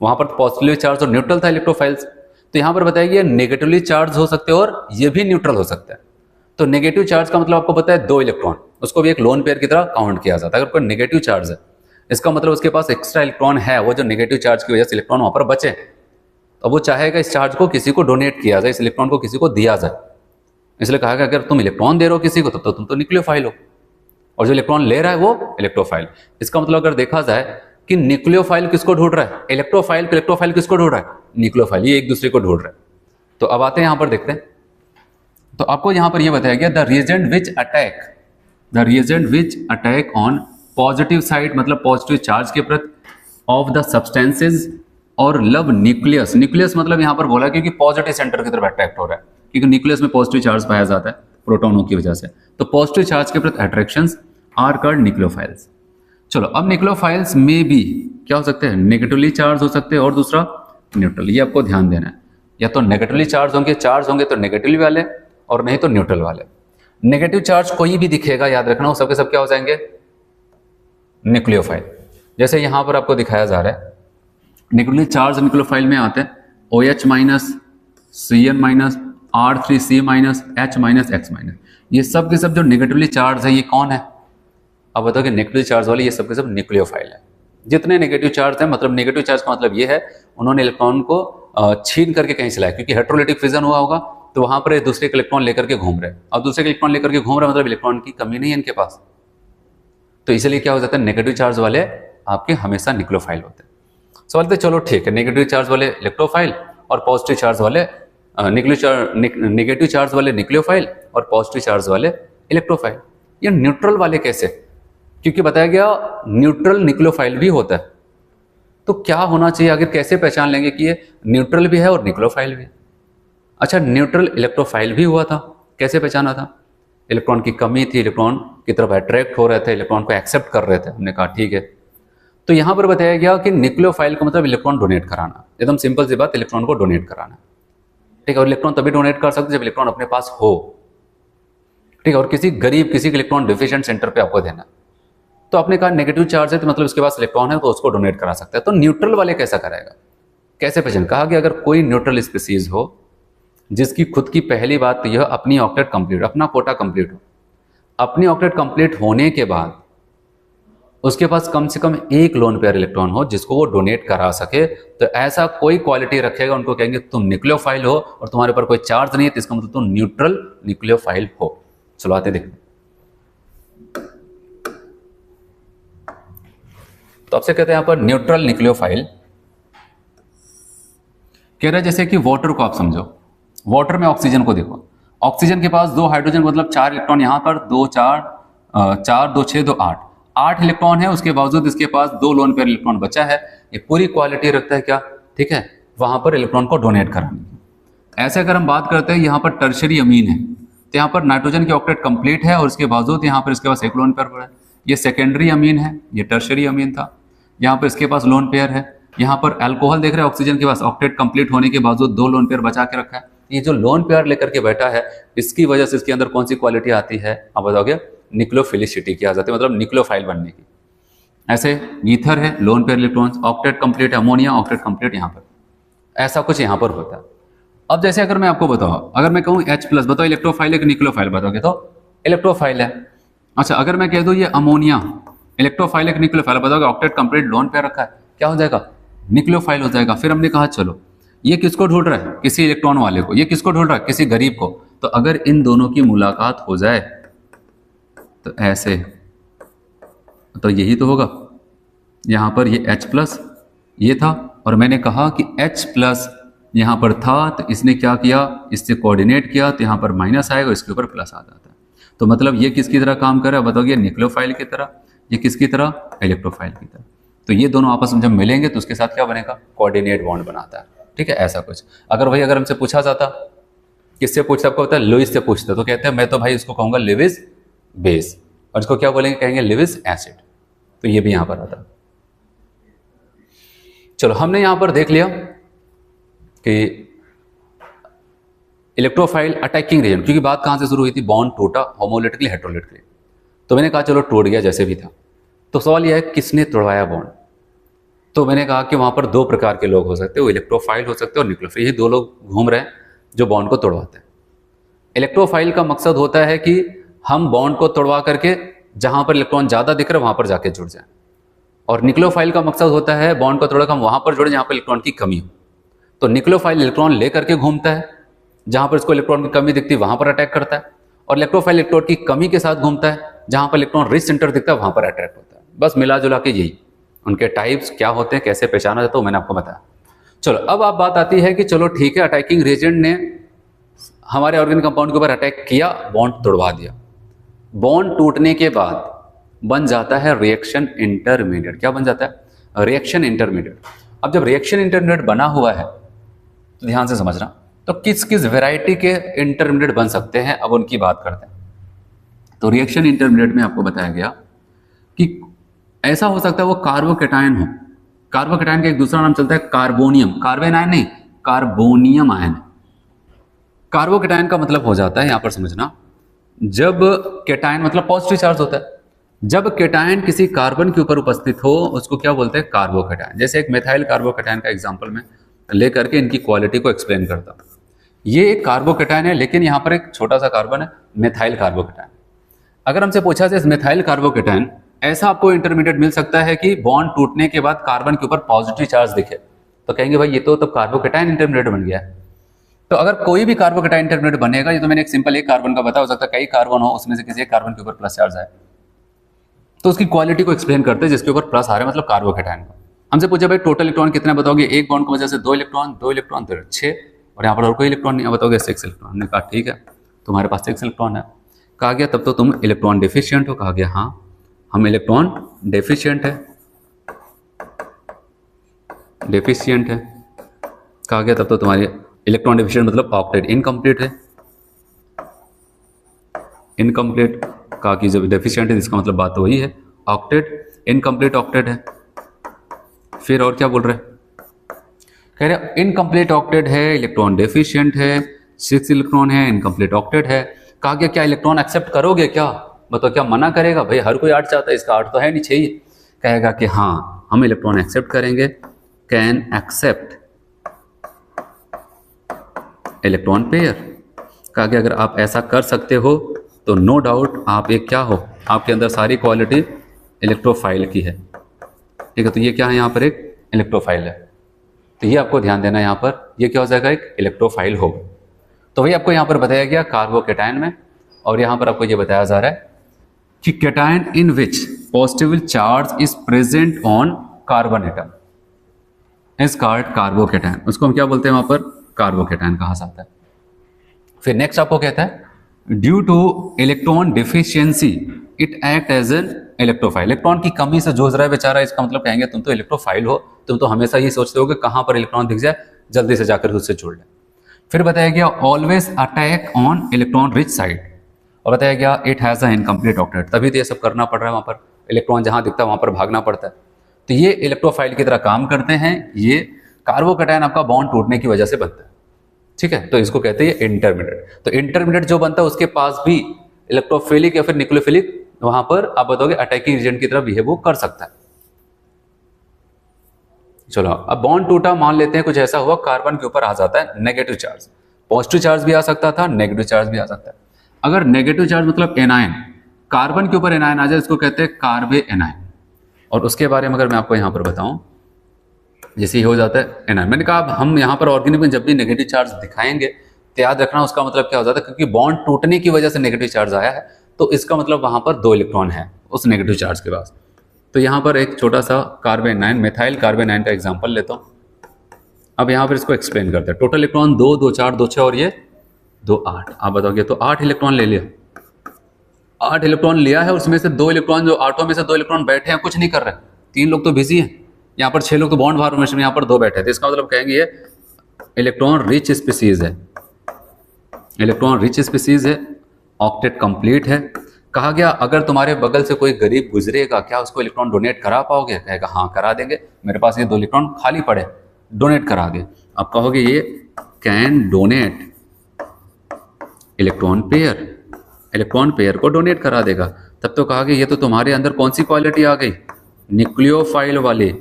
वहां पर पॉजिटिवली चार्ज और न्यूट्रल था इलेक्ट्रोफाइल्स, तो यहां पर बताया गया नेगेटिवली चार्ज हो सकते हैं और ये भी न्यूट्रल हो सकता है। तो नेगेटिव चार्ज का मतलब आपको पता है 2 इलेक्ट्रॉन, उसको भी एक लोन पेयर की तरह काउंट किया जाता है। अगर कोई नेगेटिव चार्ज है, इसका मतलब उसके पास एक्स्ट्रा इलेक्ट्रॉन है, वो जो नेगेटिव चार्ज की वजह से इलेक्ट्रॉन वहां पर बचे, तो वो चाहेगा इस चार्ज को किसी को डोनेट किया जाए, इस इलेक्ट्रॉन को किसी को दिया जाए। इसलिए कहा गया अगर तुम इलेक्ट्रॉन दे रहे हो किसी को तो तुम तो न्यूक्लियोफाइल हो, और जो इलेक्ट्रॉन ले रहा है वो इलेक्ट्रोफाइल। इसका मतलब अगर देखा जाए कि न्यूक्लियोफाइल किसको ढूंढ रहा है, इलेक्ट्रोफाइल, इलेक्ट्रोफाइल किसको ढूंढ रहा है, न्यूक्लियोफाइल, ये एक दूसरे को ढूंढ रहा है। तो अब आते हैं यहां पर देखते हैं, तो आपको यहां पर यह बताया गया the reagent which attack on positive side, मतलब पॉजिटिव चार्ज के प्रति, ऑफ द सब्सटेंसेज और लव न्यूक्लियस, न्यूक्लियस मतलब यहां पर बोला क्योंकि पॉजिटिव सेंटर की तरफ अट्रैक्ट हो रहा है, क्योंकि न्यूक्लियस में पॉजिटिव चार्ज पाया जाता है प्रोटॉनों की वजह से, तो पॉजिटिव चार्ज के प्रति अट्रैक्शंस आर कॉल्ड न्यूक्लियोफाइल्स। चलो अब न्यूक्लियोफाइल्स में भी क्या हो सकते हैं, नेगेटिवली चार्ज हो सकते हैं और दूसरा न्यूट्रल, ये आपको ध्यान देना है। या तो नेगेटिवली चार्ज होंगे तो नेगेटिवली वाले, और नहीं तो न्यूट्रल वाले। नेगेटिव चार्ज कोई भी दिखेगा, याद रखना वो सबके सब क्या हो जाएंगे, न्यूक्लियोफाइल। जैसे यहां पर आपको दिखाया जा रहा है नेगेटिवली चार्ज न्यूक्लियोफाइल में आते हैं OH minus, Cn minus, R3C minus, H minus, X minus, ये सब के सब जो नेगेटिवली चार्ज है ये कौन है? अब बताओ कि नेगेटिव चार्ज वाले ये सब के सब न्यूक्लियोफाइल है। जितने नेगेटिव चार्ज है, मतलब नेगेटिव चार्ज का मतलब ये है उन्होंने इलेक्ट्रॉन को छीन करके कहीं चलाया, क्योंकि हेटेरोलिटिक फिजन हुआ होगा तो वहां पर दूसरे के इलेक्ट्रॉन लेकर के घूम रहे हैं, और दूसरे के इलेक्ट्रॉन लेकर के घूम रहे मतलब इलेक्ट्रॉन की कमी नहीं है इनके पास, तो इसलिए क्या हो जाता है नेगेटिव चार्ज वाले आपके हमेशा न्यूक्लियोफाइल होते हैं। सवाल तो चलो ठीक है, नेगेटिव चार्ज वाले इलेक्ट्रोफाइल और पॉजिटिव चार्ज वाले नेगेटिव चार्ज वाले न्यूक्लियोफाइल और पॉजिटिव चार्ज वाले इलेक्ट्रोफाइल। ये न्यूट्रल वाले कैसे? क्योंकि बताया गया न्यूट्रल न्यूक्लियोफाइल भी होता है, तो क्या होना चाहिए, आगे कैसे पहचान लेंगे कि ये न्यूट्रल भी है और न्यूक्लियोफाइल भी है? अच्छा, न्यूट्रल इलेक्ट्रोफाइल भी हुआ था, कैसे पहचाना था? इलेक्ट्रॉन की कमी थी, इलेक्ट्रॉन की तरफ अट्रैक्ट हो रहे थे, इलेक्ट्रॉन को एक्सेप्ट कर रहे थे, हमने कहा ठीक है। तो यहां पर बताया गया कि न्यूक्लियोफाइल का मतलब इलेक्ट्रॉन डोनेट कराना, एकदम सिंपल सी बात, इलेक्ट्रॉन को डोनेट कराना, ठीक है। और इलेक्ट्रॉन तभी डोनेट कर सकते जब इलेक्ट्रॉन अपने पास हो, ठीक है, और किसी गरीब, किसी के इलेक्ट्रॉन डिफिशिएंट सेंटर पे आपको देना। तो आपने कहा नेगेटिव चार्ज है तो मतलब उसके पास इलेक्ट्रॉन है तो उसको डोनेट करा सकता है। तो न्यूट्रल वाले कैसा कराएगा, कैसे पहचान? कहा कि अगर कोई न्यूट्रल स्पीसीज हो जिसकी खुद की पहली बात तो यह अपनी ऑक्टेट कंप्लीट, अपना कोटा कंप्लीट हो, अपनी ऑक्टेट कंप्लीट होने के बाद उसके पास कम से कम एक लोन पेयर इलेक्ट्रॉन हो जिसको वो डोनेट करा सके, तो ऐसा कोई क्वालिटी रखेगा, उनको कहेंगे तुम न्यूक्लियोफाइल हो और तुम्हारे ऊपर कोई चार्ज नहीं है, तो इसका मतलब तुम न्यूट्रल न्यूक्लियोफाइल हो। चलो आते देखते। तो आपसे कहते हैं यहाँ पर न्यूट्रल न्यूक्लियोफाइल। कह रहा है जैसे कि वाटर को आप समझो, वाटर में ऑक्सीजन को देखो, ऑक्सीजन के पास 2 हाइड्रोजन मतलब 4 इलेक्ट्रॉन, यहाँ पर 2 4 4 2 6 2 8 इलेक्ट्रॉन है, उसके बावजूद इसके पास 2 लोन पेयर इलेक्ट्रॉन बचा है। ये पूरी क्वालिटी रखता है क्या, ठीक है, वहां पर इलेक्ट्रॉन को डोनेट कराने की। ऐसे अगर हम बात करते हैं यहाँ पर टर्शरी अमीन है, तो यहाँ पर नाइट्रोजन की ऑक्टेट कंप्लीट है और उसके बावजूद यहाँ पर इसके पास 1 लोन पेयर पड़ा है। ये सेकेंडरी अमीन है, ये टर्शरी अमीन था, यहाँ पर इसके पास लोन पेयर है। यहाँ पर अल्कोहल देख रहे हैं, ऑक्सीजन के पास ऑक्टेट कंप्लीट होने के बावजूद 2 लोन पेयर बचा के रखा है। ये जो लोन पेयर लेकर के बैठा है, इसकी वजह से इसके अंदर कौन सी क्वालिटी आती है आप बताओगे, निक्लोफिलिसिटी की आ जाती है, मतलब निक्लोफाइल बनने की। ऐसे ईथर है, lone pair electrons, octet complete है, अमोनिया ऑक्टेट कंप्लीट, यहाँ पर ऐसा कुछ यहाँ पर होता है। अब जैसे अगर मैं आपको बताऊँ, अगर मैं कहूँ H+ बताओ इलेक्ट्रोफाइल है कि निक्लोफाइल, बताओगे तो इलेक्ट्रोफाइल है। अच्छा, अगर मैं कह दूँ ये अमोनिया इलेक्ट्रोफाइल है कि निक्लोफाइल, बताओगे ऑक्टेट कंप्लीट लोन पेयर रखा है, क्या हो जाएगा, निक्लोफाइल हो जाएगा। फिर हमने कहा चलो ये किसको ढूंढ रहा है, किसी इलेक्ट्रॉन वाले को, ये किसको ढूंढ रहा है, किसी गरीब को। तो अगर इन दोनों की मुलाकात हो जाए तो ऐसे, तो यही तो होगा। यहां पर ये H+ ये था और मैंने कहा कि H+ यहां पर था, तो इसने क्या किया, इससे कोऑर्डिनेट किया, तो यहां पर माइनस आएगा, इसके ऊपर प्लस आ जाता है। तो मतलब ये किसकी तरह काम कर रहा है बताओगे, निक्लोफाइल की तरह, ये किसकी तरह, इलेक्ट्रोफाइल की तरह। तो ये दोनों आपस में जब मिलेंगे तो उसके साथ क्या बनेगा, कोऑर्डिनेट बॉन्ड बनाता है, ठीक है, ऐसा कुछ। अगर हमसे पूछा जाता, किससे पूछता, आपको पता है, लुईस से पूछता, तो कहते हैं मैं तो भाई इसको कहूंगा लिविस बेस, और इसको क्या बोलेंगे, कहेंगे लिविस एसिड। तो ये भी यहां पर आता। चलो, हमने यहां पर देख लिया कि इलेक्ट्रोफाइल अटैकिंग रीजन, क्योंकि बात कहां से शुरू हुई थी, बॉन्ड टूटा होमोलिटिकली हेटेरोलिटिकली, तो मैंने कहा चलो टूट गया जैसे भी था। तो सवाल यह है किसने तोड़वाया बॉन्ड। तो मैंने कहा कि वहां पर 2 प्रकार के लोग हो सकते हैं, वो इलेक्ट्रोफाइल हो सकते हैं और निक्लोफाइल, ये 2 लोग घूम रहे हैं जो बॉन्ड को तोड़वाते हैं। इलेक्ट्रोफाइल का मकसद होता है कि हम बॉन्ड को तोड़वा करके जहां पर इलेक्ट्रॉन ज्यादा दिख रहे वहां पर जाके जुड़ जाए, और निक्लोफाइल का मकसद होता है बॉन्ड को तोड़कर हम वहां पर जुड़े जहां पर इलेक्ट्रॉन की कमी हो। तो निक्लोफाइल इलेक्ट्रॉन लेकर के घूमता है, जहां पर इसको इलेक्ट्रॉन की कमी दिखती है वहां पर अटैक करता है, और इलेक्ट्रोफाइल इलेक्ट्रॉन की कमी के साथ घूमता है, जहां पर इलेक्ट्रॉन रिच सेंटर दिखता है वहां पर अटैक होता है। बस मिला जुला के यही उनके टाइप्स क्या होते हैं, कैसे पहचाना जाता है, मैंने आपको बताया। चलो, अब आप बात आती है कि चलो ठीक है, अटैकिंग एजेंट ने हमारे ऑर्गेनिक कंपाउंड के ऊपर अटैक किया, बॉन्ड तोड़वा दिया। बॉन्ड टूटने के बाद बन जाता है रिएक्शन इंटरमीडिएट। क्या बन जाता है, रिएक्शन इंटरमीडिएट। अब जब रिएक्शन इंटरमीडिएट बना हुआ है तो ध्यान से समझना, तो किस किस वैरायटी के इंटरमीडिएट बन सकते हैं, अब उनकी बात करते हैं। तो रिएक्शन इंटरमीडिएट में आपको बताया गया कि ऐसा हो सकता है वो कार्बोकेटायन हो। कार्बोकेटायन का एक दूसरा नाम चलता है कार्बोनियम, कार्बन आयन नहीं, कार्बोनियम आयन। कार्बोकेटायन का मतलब हो जाता है, यहां पर समझना, जब केटायन मतलब पॉजिटिव चार्ज होता है, जब केटायन किसी कार्बन के ऊपर उपस्थित हो उसको क्या बोलते हैं, कार्बोकेटायन। जैसे एक मेथाइल कार्बोकेटायन का एग्जांपल में लेकर के इनकी क्वालिटी को एक्सप्लेन करता हूं। ये एक कार्बोकेटायन है, लेकिन यहां पर एक छोटा सा कार्बन है, मेथाइल कार्बोकेटायन। अगर हमसे पूछा जाए मेथाइल कार्बोकेटायन, ऐसा आपको इंटरमीडिएट मिल सकता है कि बॉन्ड टूटने के बाद कार्बन के ऊपर पॉजिटिव चार्ज दिखे, तो कहेंगे भाई ये तो तब कार्बोकेटायन इंटरमीडिएट बन गया है। तो अगर कोई भी कार्बोकेटायन इंटरमीडिएट बनेगा, ये तो मैंने एक सिंपल एक कार्बन का बताया, हो सकता है कई कार्बन हो, उसमें से किसी एक कार्बन के ऊपर प्लस चार्ज आए, तो उसकी क्वालिटी को एक्सप्लेन करते हैं जिसके ऊपर प्लस आ रहा है, मतलब कार्बोकेटायन का। हमसे पूछा भाई टोटल इलेक्ट्रॉन कितना, बताओगे एक बॉन्ड की वजह से 2 इलेक्ट्रॉन, 2 इलेक्ट्रॉन 6, और यहाँ पर और कोई इलेक्ट्रॉन नहीं, बताओगे 6 इलेक्ट्रॉन। हमने कहा ठीक है, तुम्हारे पास 6 इलेक्ट्रॉन है। कहा गया तब तो तुम इलेक्ट्रॉन डेफिशिएंट हो। कहा गया हाँ, हम इलेक्ट्रॉन डेफिशिएंट है, डेफिशिएंट है। कहा गया तब तो तुम्हारे इलेक्ट्रॉन डेफिशिएंट मतलब ऑक्टेट इनकम्प्लीट है, इनकम्प्लीट। कहा कि जब डेफिशिएंट है इसका मतलब बात तो वही है, ऑक्टेट इनकम्प्लीट ऑक्टेट है। फिर और क्या बोल रहे हैं, कह रहे इनकम्प्लीट ऑक्टेट है, इलेक्ट्रॉन डेफिशिएंट है, 6 इलेक्ट्रॉन है, इनकम्प्लीट ऑक्टेट है। कहा गया क्या इलेक्ट्रॉन एक्सेप्ट करोगे क्या, मतलब क्या मना करेगा, भाई हर कोई 8 चाहता है, इसका 8 तो है नहीं, 6 ही। कहेगा कि हाँ हम इलेक्ट्रॉन एक्सेप्ट करेंगे, कैन एक्सेप्ट इलेक्ट्रॉन पेयर। कहा गया अगर आप ऐसा कर सकते हो तो नो डाउट आप एक क्या हो, आपके अंदर सारी क्वालिटी इलेक्ट्रोफाइल की है, ठीक है। तो ये क्या है, यहाँ पर एक इलेक्ट्रोफाइल है, तो ये आपको ध्यान देना, यहाँ पर ये क्या हो जाएगा, एक इलेक्ट्रोफाइल होगा। तो वही आपको यहाँ पर बताया गया कार्बोकेटायन में, और यहाँ पर आपको ये बताया जा रहा है कि cation in which positive charge is present on carbon atom is called carbocation. उसको हम क्या बोलते हैं वहां पर, कार्बोकेटायन कहा जाता है। फिर नेक्स्ट आपको कहता है due to electron deficiency it act as an electrophile. Electron की कमी से जूझ रहा है बेचारा, इसका मतलब कहेंगे तुम तो इलेक्ट्रोफाइल हो, तुम तो हमेशा ये सोचते हो कि कहां पर इलेक्ट्रॉन दिख जाए जल्दी से जाकर उससे जुड़ ले। फिर बताया गया always attack on electron rich side, और बताया गया it has a incomplete octet. तभी तो ये सब करना पड़ रहा है, वहां पर इलेक्ट्रॉन जहां दिखता है वहां पर भागना पड़ता है। तो ये इलेक्ट्रोफाइल की तरह काम करते हैं। ये कार्बोकेटायन आपका बॉन्ड टूटने की वजह से बनता है, ठीक है। तो इसको कहते हैं इंटरमीडिएट। तो इंटरमीडिएट जो बनता है उसके पास भी इलेक्ट्रोफिलिक या फिर न्यूक्लियोफिलिक, वहां पर आप बताओगे अटैकिंग एजेंट की तरह बिहेव कर सकता है। चलो अब बॉन्ड टूटा, मान लेते हैं कुछ ऐसा हुआ, कार्बन के ऊपर आ जाता है नेगेटिव चार्ज। पॉजिटिव चार्ज भी आ सकता था, नेगेटिव चार्ज भी आ सकता है। अगर नेगेटिव चार्ज मतलब एनायन, कार्बन के ऊपर एनायन आ जाए इसको कहते हैं कार्बे एनायन। और उसके बारे में अगर मैं आपको यहां पर बताऊं, जैसे ही हो जाता है एनायन, मैंने कहा अब हम यहां पर ऑर्गेनिक में जब भी नेगेटिव चार्ज दिखाएंगे तो याद रखना उसका मतलब क्या हो जाता है, क्योंकि बॉन्ड टूटने की वजह से नेगेटिव चार्ज आया है तो इसका मतलब वहां पर 2 इलेक्ट्रॉन है उस नेगेटिव चार्ज के पास। तो यहां पर एक छोटा सा कार्बन 9 मिथाइल कार्बन 9 का एग्जांपल लेता हूं। अब यहां पर इसको एक्सप्लेन करते हैं। टोटल इलेक्ट्रॉन 2, 2 4, 2 6 और ये 2 8। आप बताओगे तो 8 इलेक्ट्रॉन ले लिया, 8 इलेक्ट्रॉन लिया है, उसमें से 2 इलेक्ट्रॉन, जो 8 में से 2 इलेक्ट्रॉन बैठे हैं कुछ नहीं कर रहे, 3 लोग तो बिजी हैं, यहाँ पर 6 लोग तो बॉन्ड फॉर्मेशन में, यहाँ पर 2 बैठे थे। इसका मतलब कहेंगे ये इलेक्ट्रॉन रिच स्पीसीज है, इलेक्ट्रॉन रिच स्पीसीज है, ऑक्टेट कंप्लीट है। कहा गया अगर तुम्हारे बगल से कोई गरीब गुजरेगा क्या उसको इलेक्ट्रॉन डोनेट करा पाओगे, कहेगा हाँ करा देंगे, मेरे पास ये 2 इलेक्ट्रॉन खाली पड़े, डोनेट करा दे। आप कहोगे ये can donate electron pair, electron pair को डोनेट करा देगा। तब तो कहा कि ये तो तुम्हारे अंदर कौन सी क्वालिटी आ गई, न्यूक्लियोफाइल वाली।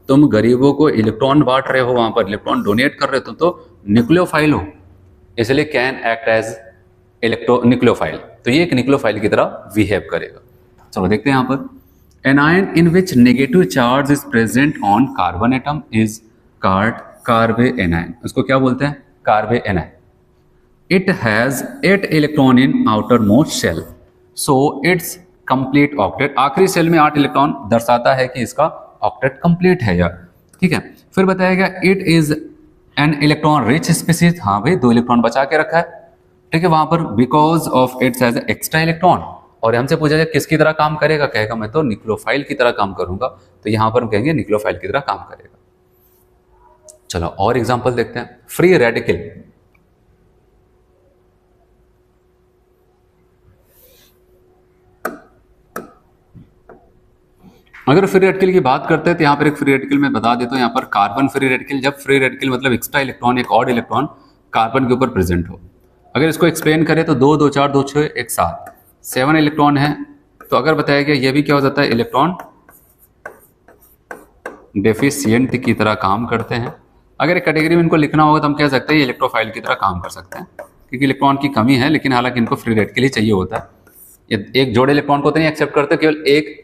तुम गरीबों को इलेक्ट्रॉन बांट रहे हो, वहां पर इलेक्ट्रॉन डोनेट कर रहे हो, तुम तो न्यूक्लियोफाइल हो, इसलिए कैन एक्ट एज न्यूक्लियोफाइल। तो ये एक न्यूक्लियोफाइल की तरह बिहेव करेगा। चलो देखते हैं यहां पर anion in which negative charge is present on carbon atom is called carbanion. उसको क्या बोलते हैं, carbanion. It has 8 electron in outermost shell, so it's complete octet. आखिरी सेल में 8 इलेक्ट्रॉन दर्शाता है कि इसका ऑक्टेट कंप्लीट है यार, ठीक है। फिर बताया गया it is an electron rich species. हाँ भाई 2 इलेक्ट्रॉन बचा के रखा है, ठीक है वहां पर, because of its as extra electron. और हमसे पूछा जाए किसकी तरह काम करेगा, कहेगा मैं तो न्यूक्लियोफाइल की तरह काम करूंगा। तो यहां पर हम कहेंगे न्यूक्लियोफाइल की तरह काम करेगा। चलो और एग्जाम्पल देखते हैं। फ्री रेडिकल, अगर फ्री रेडिकल की बात करते हैं तो यहाँ पर एक फ्री रेडिकल मैं बता देता हूँ। यहाँ पर कार्बन फ्री रेडिकल, जब फ्री रेडिकल मतलब एक्स्ट्रा इलेक्ट्रॉन, एक ऑड इलेक्ट्रॉन कार्बन के ऊपर प्रेजेंट हो। अगर इसको एक्सप्लेन करें तो 2, 2 4, 2 6, 1 7, 7 इलेक्ट्रॉन है। तो अगर बताया गया ये भी क्या हो जाता है, इलेक्ट्रॉन डेफिशिएंट की तरह काम करते हैं। अगर एक कैटेगरी में इनको लिखना होगा तो हम कह सकते हैं इलेक्ट्रोफाइल की तरह काम कर सकते हैं, क्योंकि इलेक्ट्रॉन की कमी है, लेकिन हालांकि इनको फ्री रेडिकल ही चाहिए होता है। ये एक जोड़े इलेक्ट्रॉन को तो नहीं एक्सेप्ट करते, केवल एक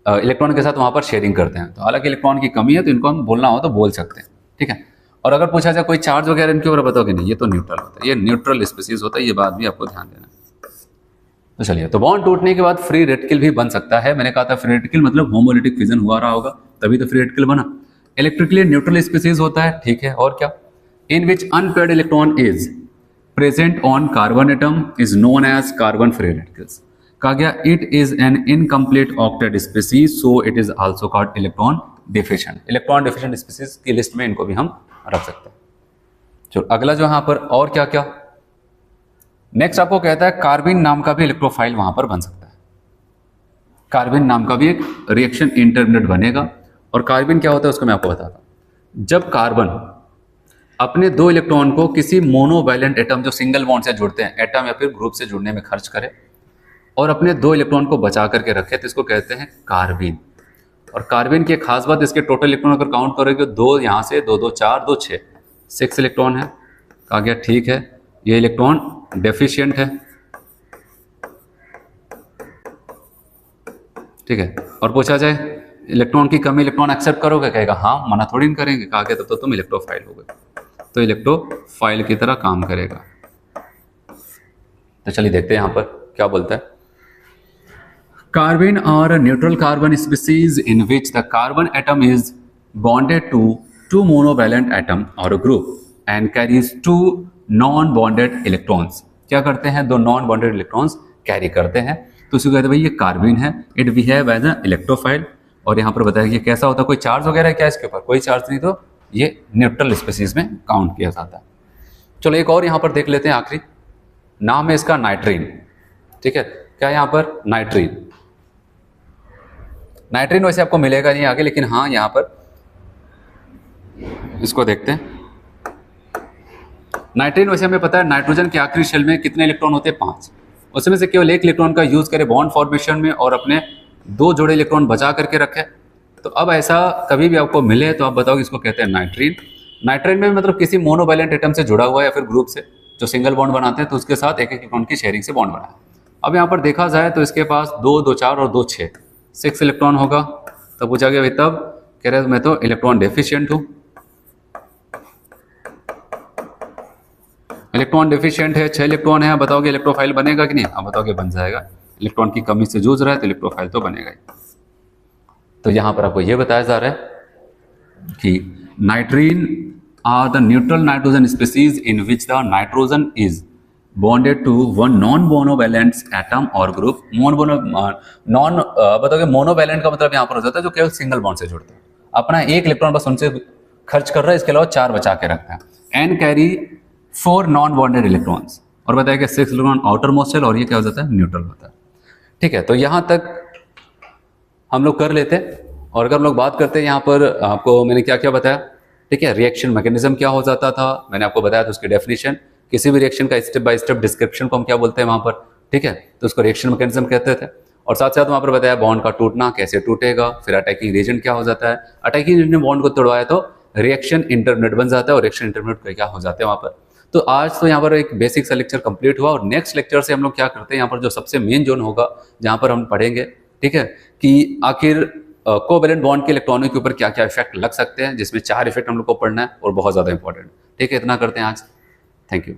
इलेक्ट्रॉन के साथ वहां पर शेयरिंग करते हैं। तो हालांकि इलेक्ट्रॉन की कमी है तो इनको हम बोलना हो तो बोल सकते हैं, ठीक है। और अगर पूछा जाए कोई चार्ज वगैरह इनके ऊपर बताओगे नहीं, ये तो न्यूट्रल होता है, ये न्यूट्रल स्पीसीज होता है, ये बात भी आपको ध्यान देना। तो चलिए, तो बॉन्ड टूटने के बाद फ्री रेडिकल भी बन सकता है। मैंने कहा था फ्री रेडिकल मतलब होमोलिटिक फिजन हुआ रहा होगा तभी तो फ्री रेडिकल बना। इलेक्ट्रिकली न्यूट्रल स्पीसीज होता है, ठीक है, और क्या, in which unpaired electron is present on carbon atom is known as carbon free radicals. कहा गया it is an incomplete octet species, so it is also called electron deficient. Electron deficient species की लिस्ट में इनको भी हम रख सकते हैं। चलो अगला जो यहां पर और क्या क्या, नेक्स्ट आपको कहता है कार्बिन नाम का भी इलेक्ट्रोफाइल वहां पर बन सकता है। कार्बिन नाम का भी एक रिएक्शन इंटरमीडिएट बनेगा। और कार्बिन क्या होता है उसको मैं आपको बताता हूं। जब कार्बन अपने 2 इलेक्ट्रॉन को किसी मोनोवैलेंट एटम, जो सिंगल बॉन्ड से जुड़ते हैं, एटम या फिर ग्रुप से जुड़ने में खर्च करे और अपने 2 इलेक्ट्रॉन को बचा करके रखे, तो इसको कहते हैं कार्बिन। और कार्बिन की एक खास बात, इसके टोटल इलेक्ट्रॉन अगर काउंट करोगे 2 यहाँ से 2 2 4 2 6 6 इलेक्ट्रॉन है। कहा गया ठीक है ये इलेक्ट्रॉन डेफिशिएंट है, ठीक है। और पूछा जाए इलेक्ट्रॉन की कमी, इलेक्ट्रॉन एक्सेप्ट करोगे, कहेगा हाँ, मना थोड़ी न करेंगे। कहा गया तब तो तुम इलेक्ट्रोफाइल हो गए, तो इलेक्ट्रोफाइल की तरह काम करेगा। तो चलिए देखते हैं यहाँ पर क्या बोलता है। Carbene are neutral carbon species in which the carbon atom is bonded to two monovalent atom or a group and carries two non-bonded electrons. क्या करते हैं? दो non-bonded electrons कैरी करते हैं, तो इसको कहते हैं भाई ये कार्बिन है. It behave as a electrophile. और यहाँ पर बताया कि कैसा होता है, कोई चार्ज वगैरह है क्या इसके ऊपर? कोई चार्ज नहीं, तो ये न्यूट्रल स्पीसीज में काउंट किया जाता है. चलो एक और यहाँ पर देख लेते हैं, आखिरी नाम है इसका नाइट्रीन. ठीक है, क्या है यहाँ पर? नाइट्रीन. नाइट्रीन वैसे आपको मिलेगा नहीं आगे, लेकिन हाँ यहाँ पर इसको देखते हैं. नाइट्रीन वैसे हमें पता है नाइट्रोजन के आखिरी शेल में कितने इलेक्ट्रॉन होते हैं? 5. उसमें से केवल एक इलेक्ट्रॉन का यूज करे बॉन्ड फॉर्मेशन में और अपने 2 जोड़े इलेक्ट्रॉन बचा करके रखे. तो अब ऐसा कभी भी आपको मिले तो आप बताओ इसको कहते हैं नाइट्रीन. नाइट्रीन में मतलब किसी मोनोवैलेंट एटम से जुड़ा हुआ है या फिर ग्रुप से जो सिंगल बॉन्ड बनाते हैं, तो उसके साथ एक इलेक्ट्रॉन की शेयरिंग से बॉन्ड बना है. अब यहाँ पर देखा जाए तो इसके पास 2, 2, 4 और 2, 6 इलेक्ट्रॉन होगा. तब पूछा गया भाई, तब कह रहे मैं तो इलेक्ट्रॉन डेफिशिएंट हूँ. इलेक्ट्रॉन डेफिशिएंट है, 6 इलेक्ट्रॉन है. बताओगे इलेक्ट्रोफाइल बनेगा कि नहीं? अब बताओगे बन जाएगा. इलेक्ट्रॉन की कमी से जूझ रहा है तो इलेक्ट्रोफाइल तो बनेगा ही. तो यहाँ पर आपको ये बताया जा रहा है कि nitrene are the neutral nitrogen species in which the nitrogen is bonded to one non monovalent atom और ग्रुप. बताओगे मोनोवैलेंट का मतलब यहाँ पर हो जाता है जो केवल सिंगल बॉन्ड से जुड़ते हैं. अपना एक इलेक्ट्रॉन बस उनसे खर्च कर रहा है, इसके अलावा 4 बचा के रखता है. And carry 4 non bonded electrons. और बताया कि 6 इलेक्ट्रॉन आउटर मोस्ट शेल, और ये क्या हो जाता है? न्यूट्रल होता है. ठीक है, तो यहाँ तक हम लोग कर लेते हैं. और अगर हम लोग बात करते हैं यहाँ पर, आपको मैंने क्या क्या बताया. ठीक है, रिएक्शन मैकेनिज्म क्या हो जाता था मैंने आपको बताया था, उसकी डेफिनेशन. किसी भी रिएक्शन का स्टेप बाय स्टेप डिस्क्रिप्शन को हम क्या बोलते हैं वहाँ पर. ठीक है, तो उसको रिएक्शन मैकेनिज्म कहते थे. और साथ साथ वहाँ पर बताया बॉन्ड का टूटना कैसे टूटेगा, फिर अटैकिंग रीजन क्या हो जाता है. अटैकिंग रीजन ने बॉन्ड को तोड़वाया तो रिएक्शन इंटरमीडिएट बन जाता है, और रिएक्शन इंटरमीडिएट क्या हो जाते हैं वहाँ पर. तो आज तो यहाँ पर एक बेसिक सा लेक्चर कंप्लीट हुआ, और नेक्स्ट लेक्चर से हम लोग क्या करते हैं, यहाँ पर जो सबसे मेन जोन होगा जहाँ पर हम पढ़ेंगे, ठीक है, कि आखिर कोवैलेंट बॉन्ड के इलेक्ट्रॉनों के ऊपर क्या क्या इफेक्ट लग सकते हैं, जिसमें 4 इफेक्ट हम लोग को पढ़ना है और बहुत ज़्यादा इंपॉर्टेंट. ठीक है, इतना करते हैं आज. Thank you.